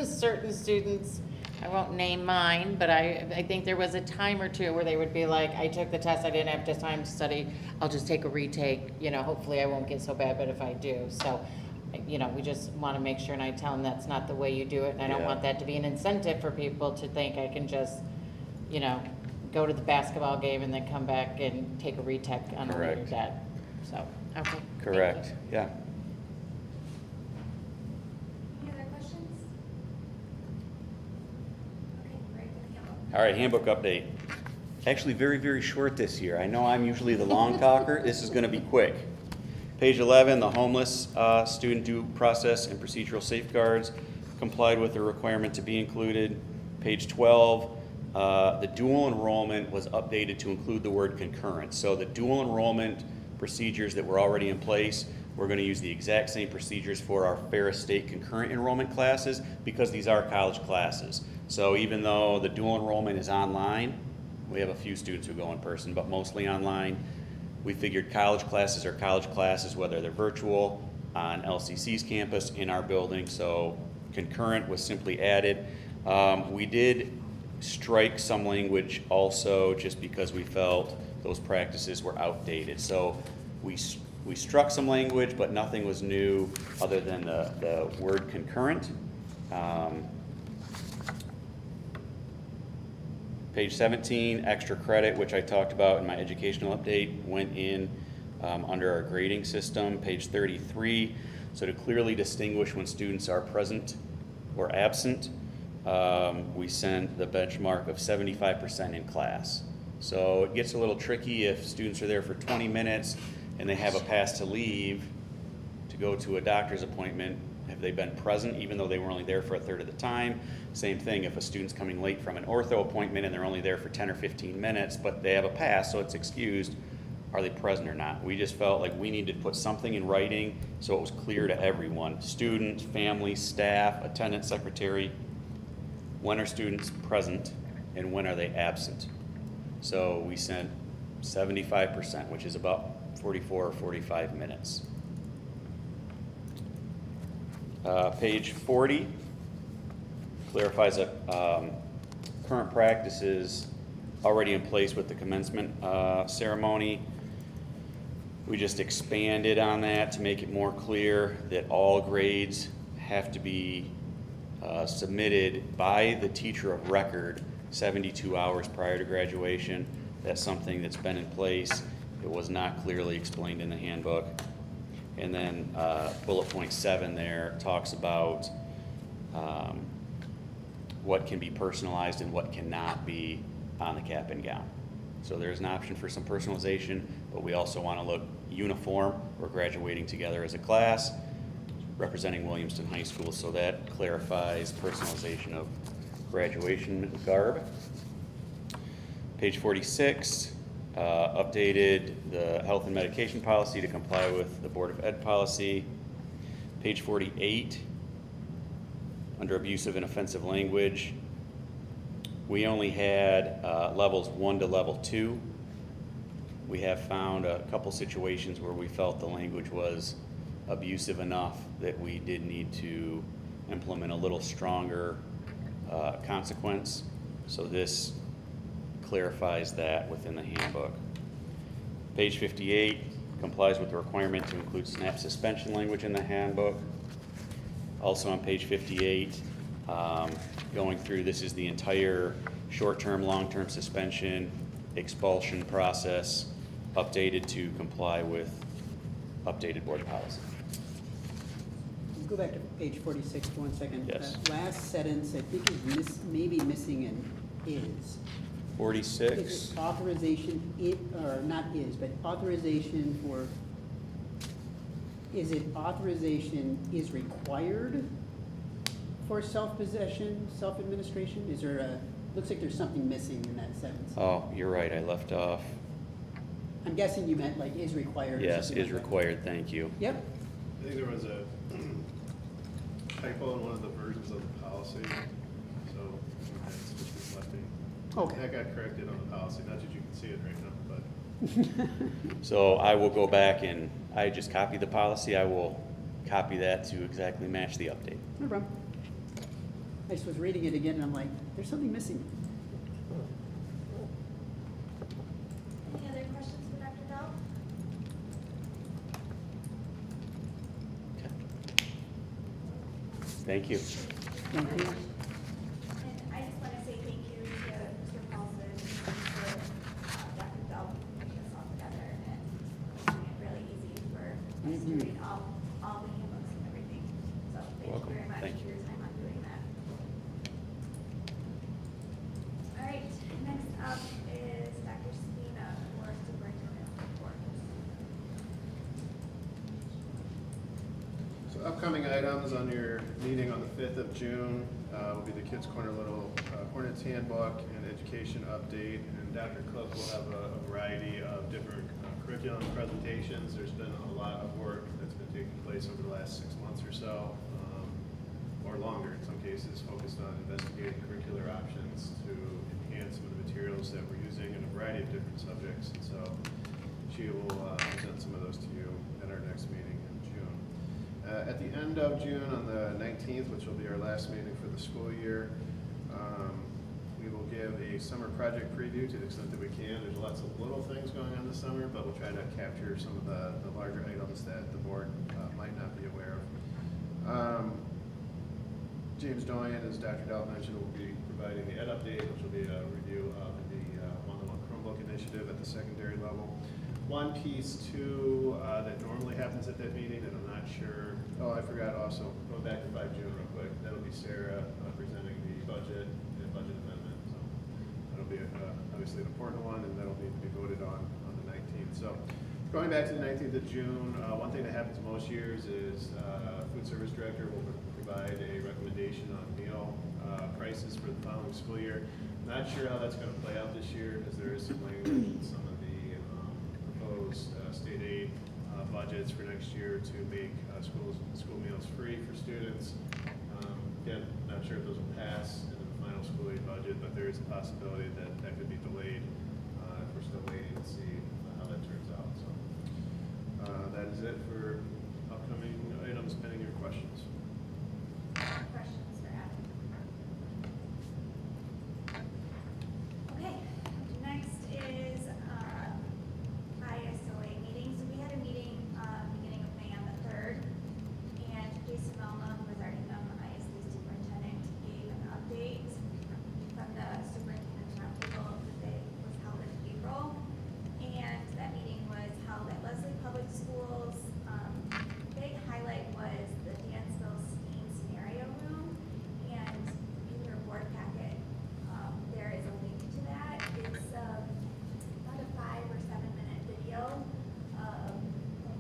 certain students I won't name mine, but I think there was a time or two where they would be like, I took the test, I didn't have the time to study, I'll just take a retake, you know, hopefully I won't get so bad, but if I do, so, you know, we just want to make sure, and I tell them that's not the way you do it, and I don't Yeah. want that to be an incentive for people to think I can just, you know, go to the basketball game and then come back and take a retake on a later Correct. date, so, okay. thank you. Correct, yeah. Any other questions? Okay, great, the handbook. All right, handbook update. Actually, very, very short this year. I know I'm usually the long talker. This is going to be quick. Page 11, the homeless student due process and procedural safeguards complied with the requirement to be included. Page 12, the dual enrollment was updated to include the word concurrent. So the dual enrollment procedures that were already in place, we're going to use the exact same procedures for our Ferris State concurrent enrollment classes because these are college classes. So even though the dual enrollment is online, we have a few students who go in person, but mostly online. We figured college classes are college classes, whether they're virtual, on LCC's campus, in our building, so concurrent was simply added. We did strike some language also just because we felt those practices were outdated. So we struck some language, but nothing was new other than the word concurrent. Page 17, extra credit, which I talked about in my educational update, went in under our grading system. Page 33, so to clearly distinguish when students are present or absent, we sent the benchmark of 75% in class. So it gets a little tricky if students are there for 20 minutes and they have a pass to leave to go to a doctor's appointment. Have they been present even though they were only there for a third of the time? Same thing if a student's coming late from an ortho appointment and they're only there for 10 or 15 minutes, but they have a pass, so it's excused, are they present or not? We just felt like we needed to put something in writing so it was clear to everyone, student, family, staff, attendant, secretary, when are students present and when are they absent? So we sent 75%, which is about 44 or 45 minutes. Page 40 clarifies that current practices already in place with the commencement ceremony. We just expanded on that to make it more clear that all grades have to be submitted by the teacher of record 72 hours prior to graduation. That's something that's been in place. It was not clearly explained in the handbook. And then bullet point 7 there talks about what can be personalized and what cannot be on the cap and gown. So there's an option for some personalization, but we also want to look uniform. We're graduating together as a class, representing Williamston High School, so that clarifies personalization of graduation garb. Page 46, updated the health and medication policy to comply with the Board of Ed policy. Page 48, under abusive and offensive language, we only had levels 1 to level 2. We have found a couple situations where we felt the language was abusive enough that we did need to implement a little stronger consequence. So this clarifies that within the handbook. Page 58 complies with the requirement to include SNAP suspension language in the handbook. Also on page 58, going through, this is the entire short-term, long-term suspension, expulsion process, updated to comply with updated board policy. Go back to page 46 for 1 second. Yes. Last sentence, I think is maybe missing an is. 46. Is it authorization, or not is, but authorization for, is it authorization is required for self-possession, self-administration? Is there a, looks like there's something missing in that sentence. Oh, you're right, I left off. I'm guessing you meant like is required. or Yes, something is like that. required, thank you. Yep. I think there was a typo in one of the versions of the policy, so that's just reflecting. Okay. That got corrected on the policy, not that you can see it right now, but So I will go back and, I just copied the policy, I will copy that to exactly match the update. No problem. I just was reading it again and I'm like, there's something missing. Any other questions for Dr. Bell? Thank you. Thank you. And I just want to say thank you to Mr. Paulson and for Dr. Bell for putting this all together and making it really easy for us to read all the handbooks and everything. So thank you Welcome. very much Thank for you. your time on doing that. All right, next up is Dr. Spina for superintendent report. So upcoming items on your meeting on the 5th of June will be the Kids Corner Little Hornets Handbook and Education Update. And Dr. Cook will have a variety of different curriculum presentations. There's been a lot of work that's been taking place over the last 6 months or so, or longer in some cases, focused on investigating curricular options to enhance some of the materials that we're using in a variety of different subjects. And so she will present some of those to you at our next meeting in June. At the end of June, on the 19th, which will be our last meeting for the school year, we will give a summer project preview to the extent that we can. There's lots of little things going on this summer, but we'll try to capture some of the larger items that the board might not be aware of. James Doyen, as Dr. Dowd mentioned, will be providing the Ed Update, which will be a review of the one-on-one Chromebook initiative at the secondary level. One piece too that normally happens at that meeting that I'm not sure. Oh, I forgot also. Go back to 5 June real quick. That'll be Sarah presenting the budget and budget amendment. So that'll be obviously an important one, and that'll need to be voted on the 19th. So going back to the 19th of June, one thing that happens most years is food service director will provide a recommendation on meal prices for the following school year. Not sure how that's going to play out this year because there is some language in some of the proposed state aid budgets for next year to make school meals free for students. Again, not sure if those will pass into the final school aid budget, but there is a possibility that that could be delayed if we're still waiting to see how that turns out. So that is it for upcoming items pending your questions. Questions for Adam? Okay, next is ISOA meeting. So we had a meeting beginning of May on the 3rd, and Jason Melma, who was our interim ISD superintendent, gave an update from the superintendent's roundtable that was held in April. And that meeting was held at Leslie Public Schools. Big highlight was the Dansville STEAM scenario room, and in your board packet, there is a link to that. It's about a 5 or 7 minute video of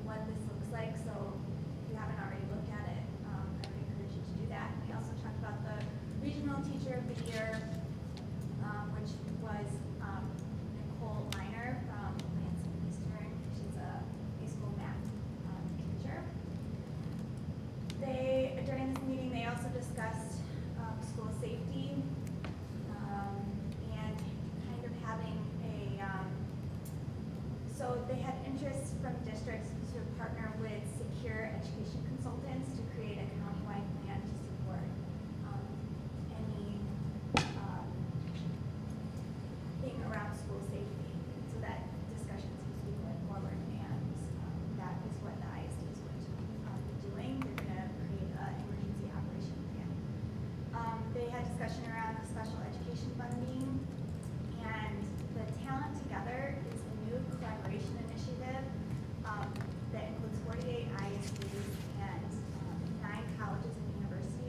what this looks like, so if you haven't already looked at it, I would encourage you to do that. We also talked about the Regional Teacher of the Year, which was Nicole Miner from Lansing Eastern. She's a high school math teacher. During this meeting, they also discussed school safety and kind of having so they had interest from districts to partner with secure education consultants to create a countywide plan to support any thing around school safety. So that discussion seems to be going forward, and that is what the ISD is going to be doing. They're going to create an emergency operation plan. They had discussion around special education funding, and the Talent Together is a new collaboration initiative that includes 48 ISDs and 9 colleges and universities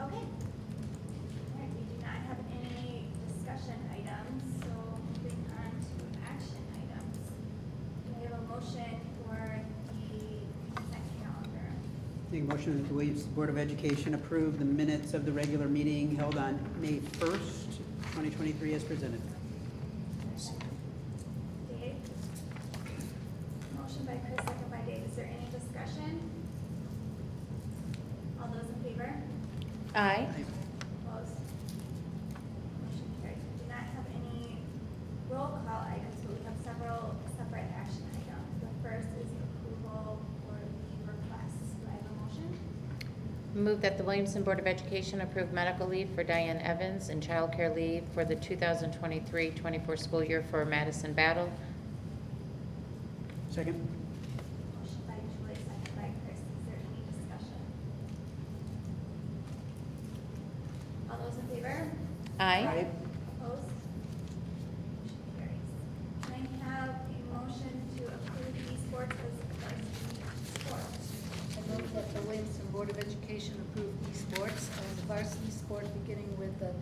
Okay. All right, we do not have any discussion items, so moving on to action items. Do we have a motion for the consent calendar? Make a motion that the Williamston Board of Education approve the minutes of the regular meeting held on May 1st, 2023 as presented. Dave? Motion by Chris, second by Dave. Is there any discussion? All those in favor? Aye. Opposed? Motion carries. We do not have any roll call items, but we have several separate action items. The first is approval for leave requests. Do I have a motion? Move that the Williamston Board of Education approve medical leave for Diane Evans and childcare leave for the 2023-24 school year for Madison Battle. Second? Motion by Julie, second by Chris. Is there any discussion? All those in favor? Aye. Opposed? Motion carries. Can I have a motion to approve esports as varsity sport? I move that the Williamston Board of Education approve esports as a varsity sport beginning with the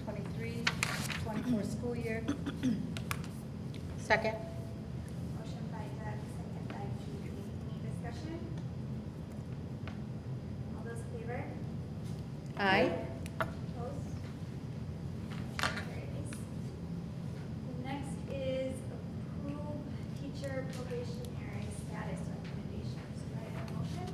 2023-24 school year. Second? Motion by Doug, second by Judy. Any discussion? All those in favor? Aye. Opposed? Motion carries. The next is approve teacher probationary status recommendations. Do I have a motion?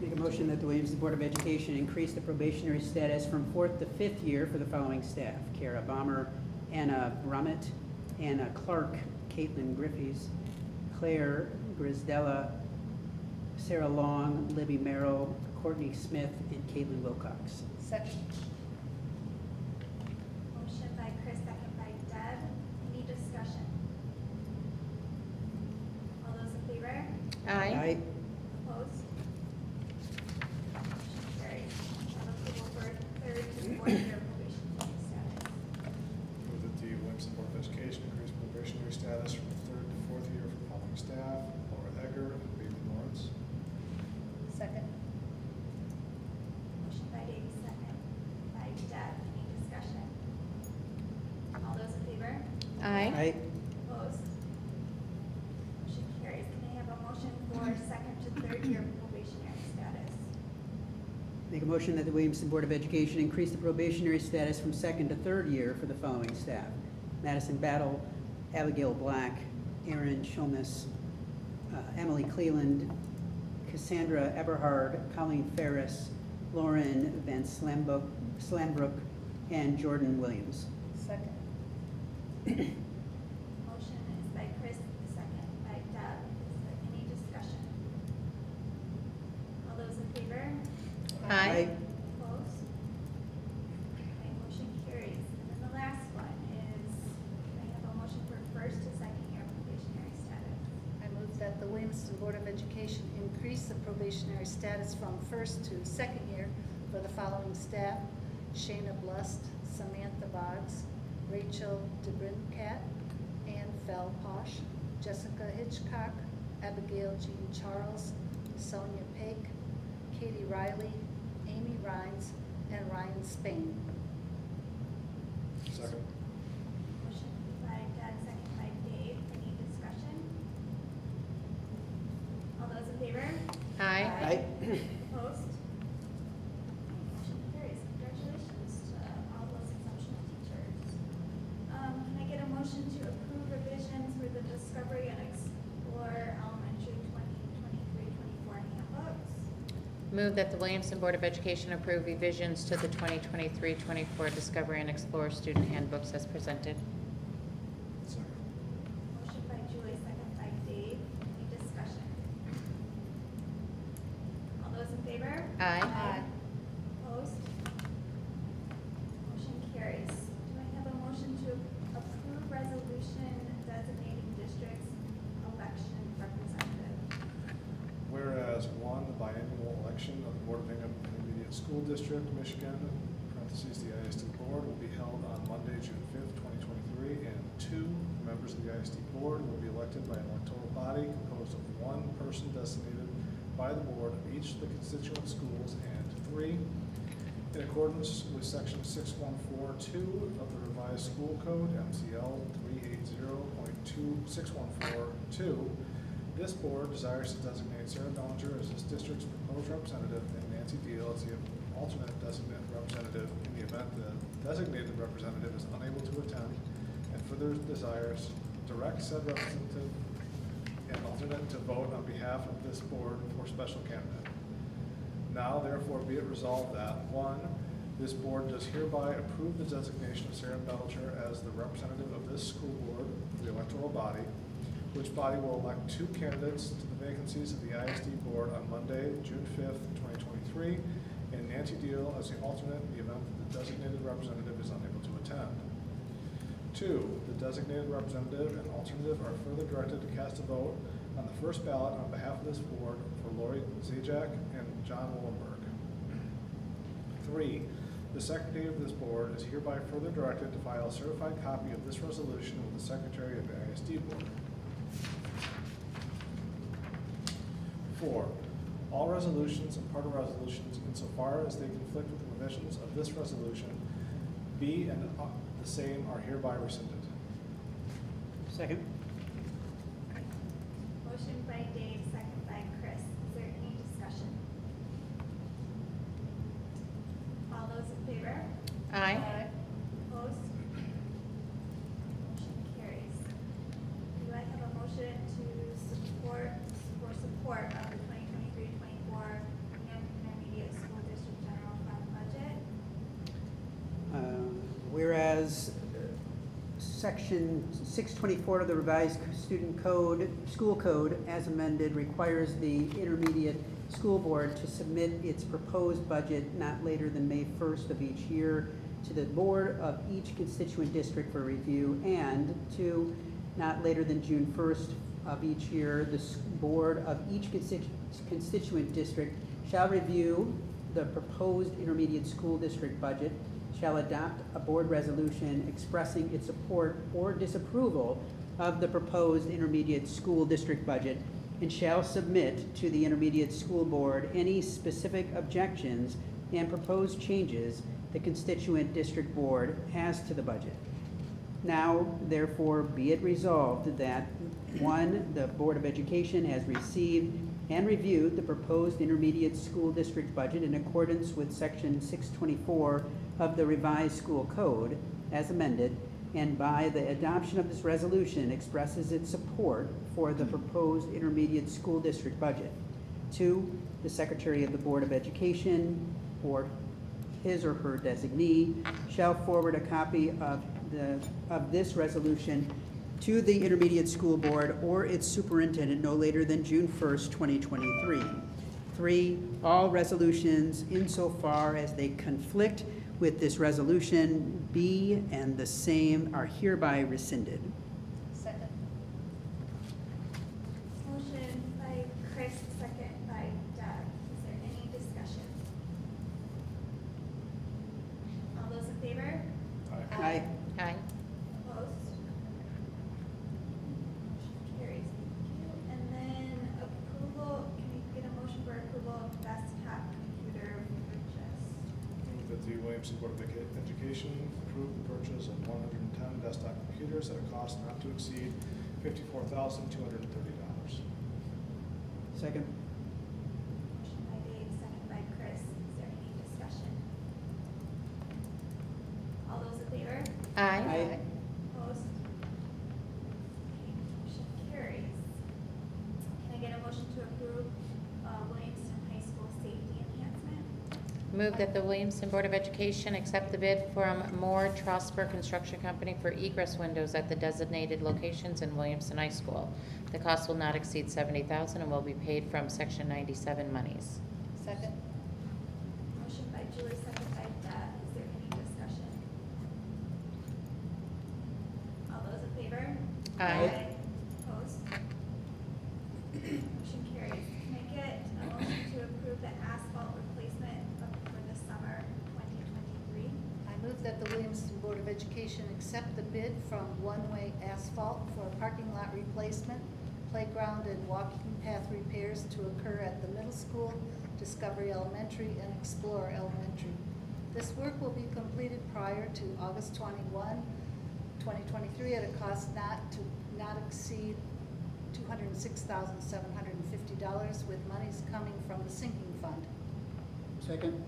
Make a motion that the Williamston Board of Education increase the probationary status from 4th to 5th year for the following staff: Kara Bomber, Anna Brummett, Anna Clark, Caitlin Griffiths, Claire Grisdella, Sarah Long, Libby Merrill, Courtney Smith, and Caitlin Wilcox. Second. Motion by Chris, second by Deb. Any discussion? All those in favor? Aye. Opposed? Motion carries. Have approval for third to fourth year probationary status. Move that the Williamston Board of Education increase probationary status from third to fourth year for the following staff: Laura Egger and Bailey Lawrence. Second. Motion by Dave, second by Deb. Any discussion? All those in favor? Aye. Opposed? Motion carries. Can I have a motion for second to third year probationary status? Make a motion that the Williamston Board of Education increase the probationary status from 2nd to 3rd year for the following staff: Madison Battle, Abigail Black, Erin Shomas, Emily Cleland, Cassandra Eberhard, Colleen Ferris, Lauren Van Slambrook, and Jordan Williams. Second. Motion is by Chris, second by Deb. Is there any discussion? All those in favor? Aye. Opposed? Okay, motion carries. And then the last one is, I have a motion for first to second year probationary status. I move that the Williamston Board of Education increase the probationary status from first to second year for the following staff: Shayna Blust, Samantha Boggs, Rachel DeBrincat, Ann Fell Posh, Jessica Hitchcock, Abigail Jean Charles, Sonia Paik, Katie Riley, Amy Rhines, and Ryan Spain. Second. Motion by Deb, second by Dave. Any discussion? All those in favor? Aye. Opposed? Motion carries. Congratulations to all those exceptional teachers. Can I get a motion to approve revisions for the Discovery and Explore Elementary 2023-24 handbooks? Move that the Williamston Board of Education approve revisions to the 2023-24 Discovery and Explore student handbooks as presented. Second. Motion by Julie, second by Dave. Any discussion? All those in favor? Aye. Opposed? Motion carries. Do I have a motion to approve resolution designating districts election representative? Whereas one, the biannual election of the Board of Hingham Intermediate School District, Michigan, parentheses, the ISD Board, will be held on Monday, June 5th, 2023, and two, members of the ISD Board will be elected by an electoral body composed of one person designated by the board of each of the constituent schools, and 2023, in accordance with Section 6142 of the Revised School Code, MCL 380.614.2. This board desires to designate Sarah Bellinger as this district's proposed representative and Nancy Deal as the alternate designated representative in the event the designated representative is unable to attend, and further desires to direct said representative and alternate to vote on behalf of this board for special candidate. Now therefore be it resolved that, 1, this board does hereby approve the designation of Sarah Bellinger as the representative of this school board, the electoral body, which body will elect 2 candidates to the vacancies of the ISD board on Monday, June 5th, 2023, and Nancy Deal as the alternate in the event that the designated representative is unable to attend. 2, the designated representative and alternative are further directed to cast a vote on the first ballot on behalf of this board for Lori Zajac and John Willenberg. 3, the secretary of this board is hereby further directed to file a certified copy of this resolution with the secretary of the ISD board. 4, all resolutions and part of resolutions insofar as they conflict with the provisions of this resolution be and the same are hereby rescinded. Second. Motion by Dave, second by Chris. Is there any discussion? All those in favor? Aye. Opposed? Motion carries. Do I have a motion to support of the 2023-24 intermediate school district general fund budget? Whereas Section 624 of the revised school code, as amended, requires the intermediate school board to submit its proposed budget not later than May 1st of each year to the board of each constituent district for review, and 2, not later than June 1st of each year, the board of each constituent district shall review the proposed intermediate school district budget, shall adopt a board resolution expressing its support or disapproval of the proposed intermediate school district budget, and shall submit to the intermediate school board any specific objections and proposed changes the constituent district board has to the budget. Now, therefore, be it resolved that 1, the Board of Education has received and reviewed the proposed intermediate school district budget in accordance with Section 624 of the revised school code as amended, and by the adoption of this resolution expresses its support for the proposed intermediate school district budget. 2, the Secretary of the Board of Education or his or her designee shall forward a copy of this resolution to the intermediate school board or its superintendent no later than June 1st, 2023. 3, all resolutions insofar as they conflict with this resolution be and the same are hereby rescinded. Second. Motion by Chris, second by Doug. Is there any discussion? All those in favor? Aye. Aye. Opposed? Motion carries. Thank you. And then approval, can we get a motion for approval of desktop computer purchase? Move that the Williamston Board of Education approve the purchase of 110 desktop computers at a cost not to exceed $54,230. Second. Motion by Dave, second by Chris. Is there any discussion? All those in favor? Aye. Opposed? Okay, motion carries. Can I get a motion to approve Williamston High School safety enhancement? Move that the Williamston Board of Education accept the bid from Moore Trosper Construction Company for egress windows at the designated locations in Williamston High School. The cost will not exceed $70,000 and will be paid from Section 97 monies. Second. Motion by Julie, second by Deb. Is there any discussion? All those in favor? Aye. Opposed? Motion carries. Can I get a motion to approve the asphalt replacement for the summer 2023? I move that the Williamston Board of Education accept the bid from One Way Asphalt for parking lot replacement playground and walking path repairs to occur at the middle school, Discovery Elementary, and Explorer Elementary. This work will be completed prior to August 21, 2023 at a cost not exceed $206,750 with monies coming from the sinking fund. Second?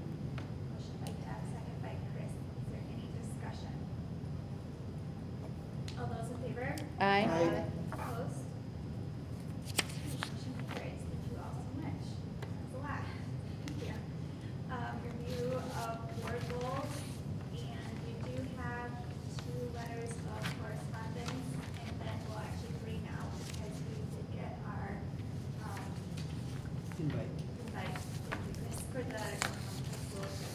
Motion by Deb, second by Chris. Is there any discussion? All those in favor? Aye. Aye. Opposed? Motion carries. Thank you all so much. That's a lot. Thank you. Review of board goals, and we do have 2 letters of correspondence, and then we'll actually 3 now because we did get our Invite. invite. Thank you, Chris, for the school trip.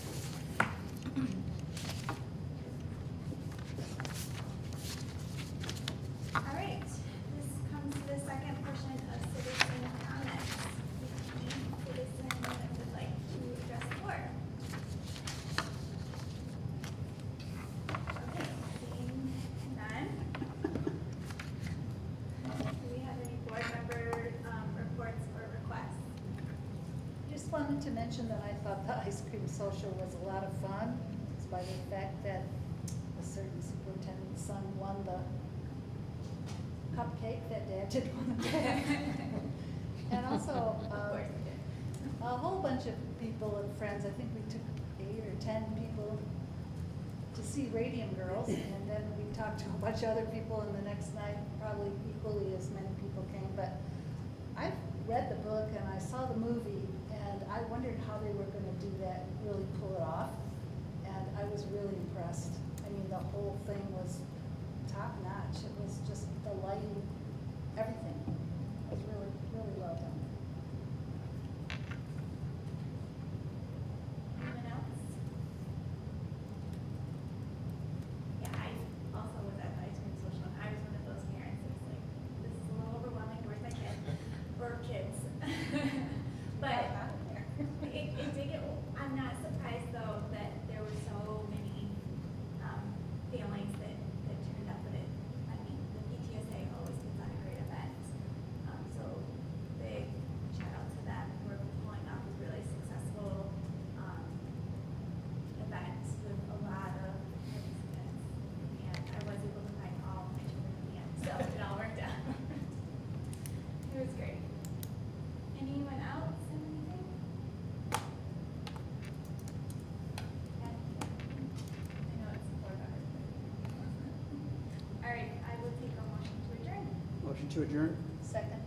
All right, this comes to the second portion of citizen comments. Any citizen that would like to address the board? Okay, seeing none. Do we have any board member reports or requests? Just wanted to mention that I thought the ice cream social was a lot of fun, despite the fact that a certain superintendent's son won the cupcake that Dad didn't want to have. And also, Of course we did. a whole bunch of people and friends, I think we took 8 or 10 people to see Radium Girls, and then we talked to a bunch of other people, and the next night, probably equally as many people came. But I read the book and I saw the movie, and I wondered how they were gonna do that, really pull it off, and I was really impressed. I mean, the whole thing was top notch. It was just the lighting, everything. It was really, really well done. Anyone else? Yeah, I also was at the ice cream social, and I was one of those parents that's like, this is a little overwhelming, where's my kid? Or kids. But it did get, I'm not surprised though that there were so many families that turned up, but I mean, the PTSA always puts on a great event. So big shout out to them for pulling off a really successful event with a lot of participants. And I was able to find all my children at the end, so it all worked out. It was great. Anyone else have anything? I know it's 4 hours. All right, I will take a motion to adjourn. Motion to adjourn? Second.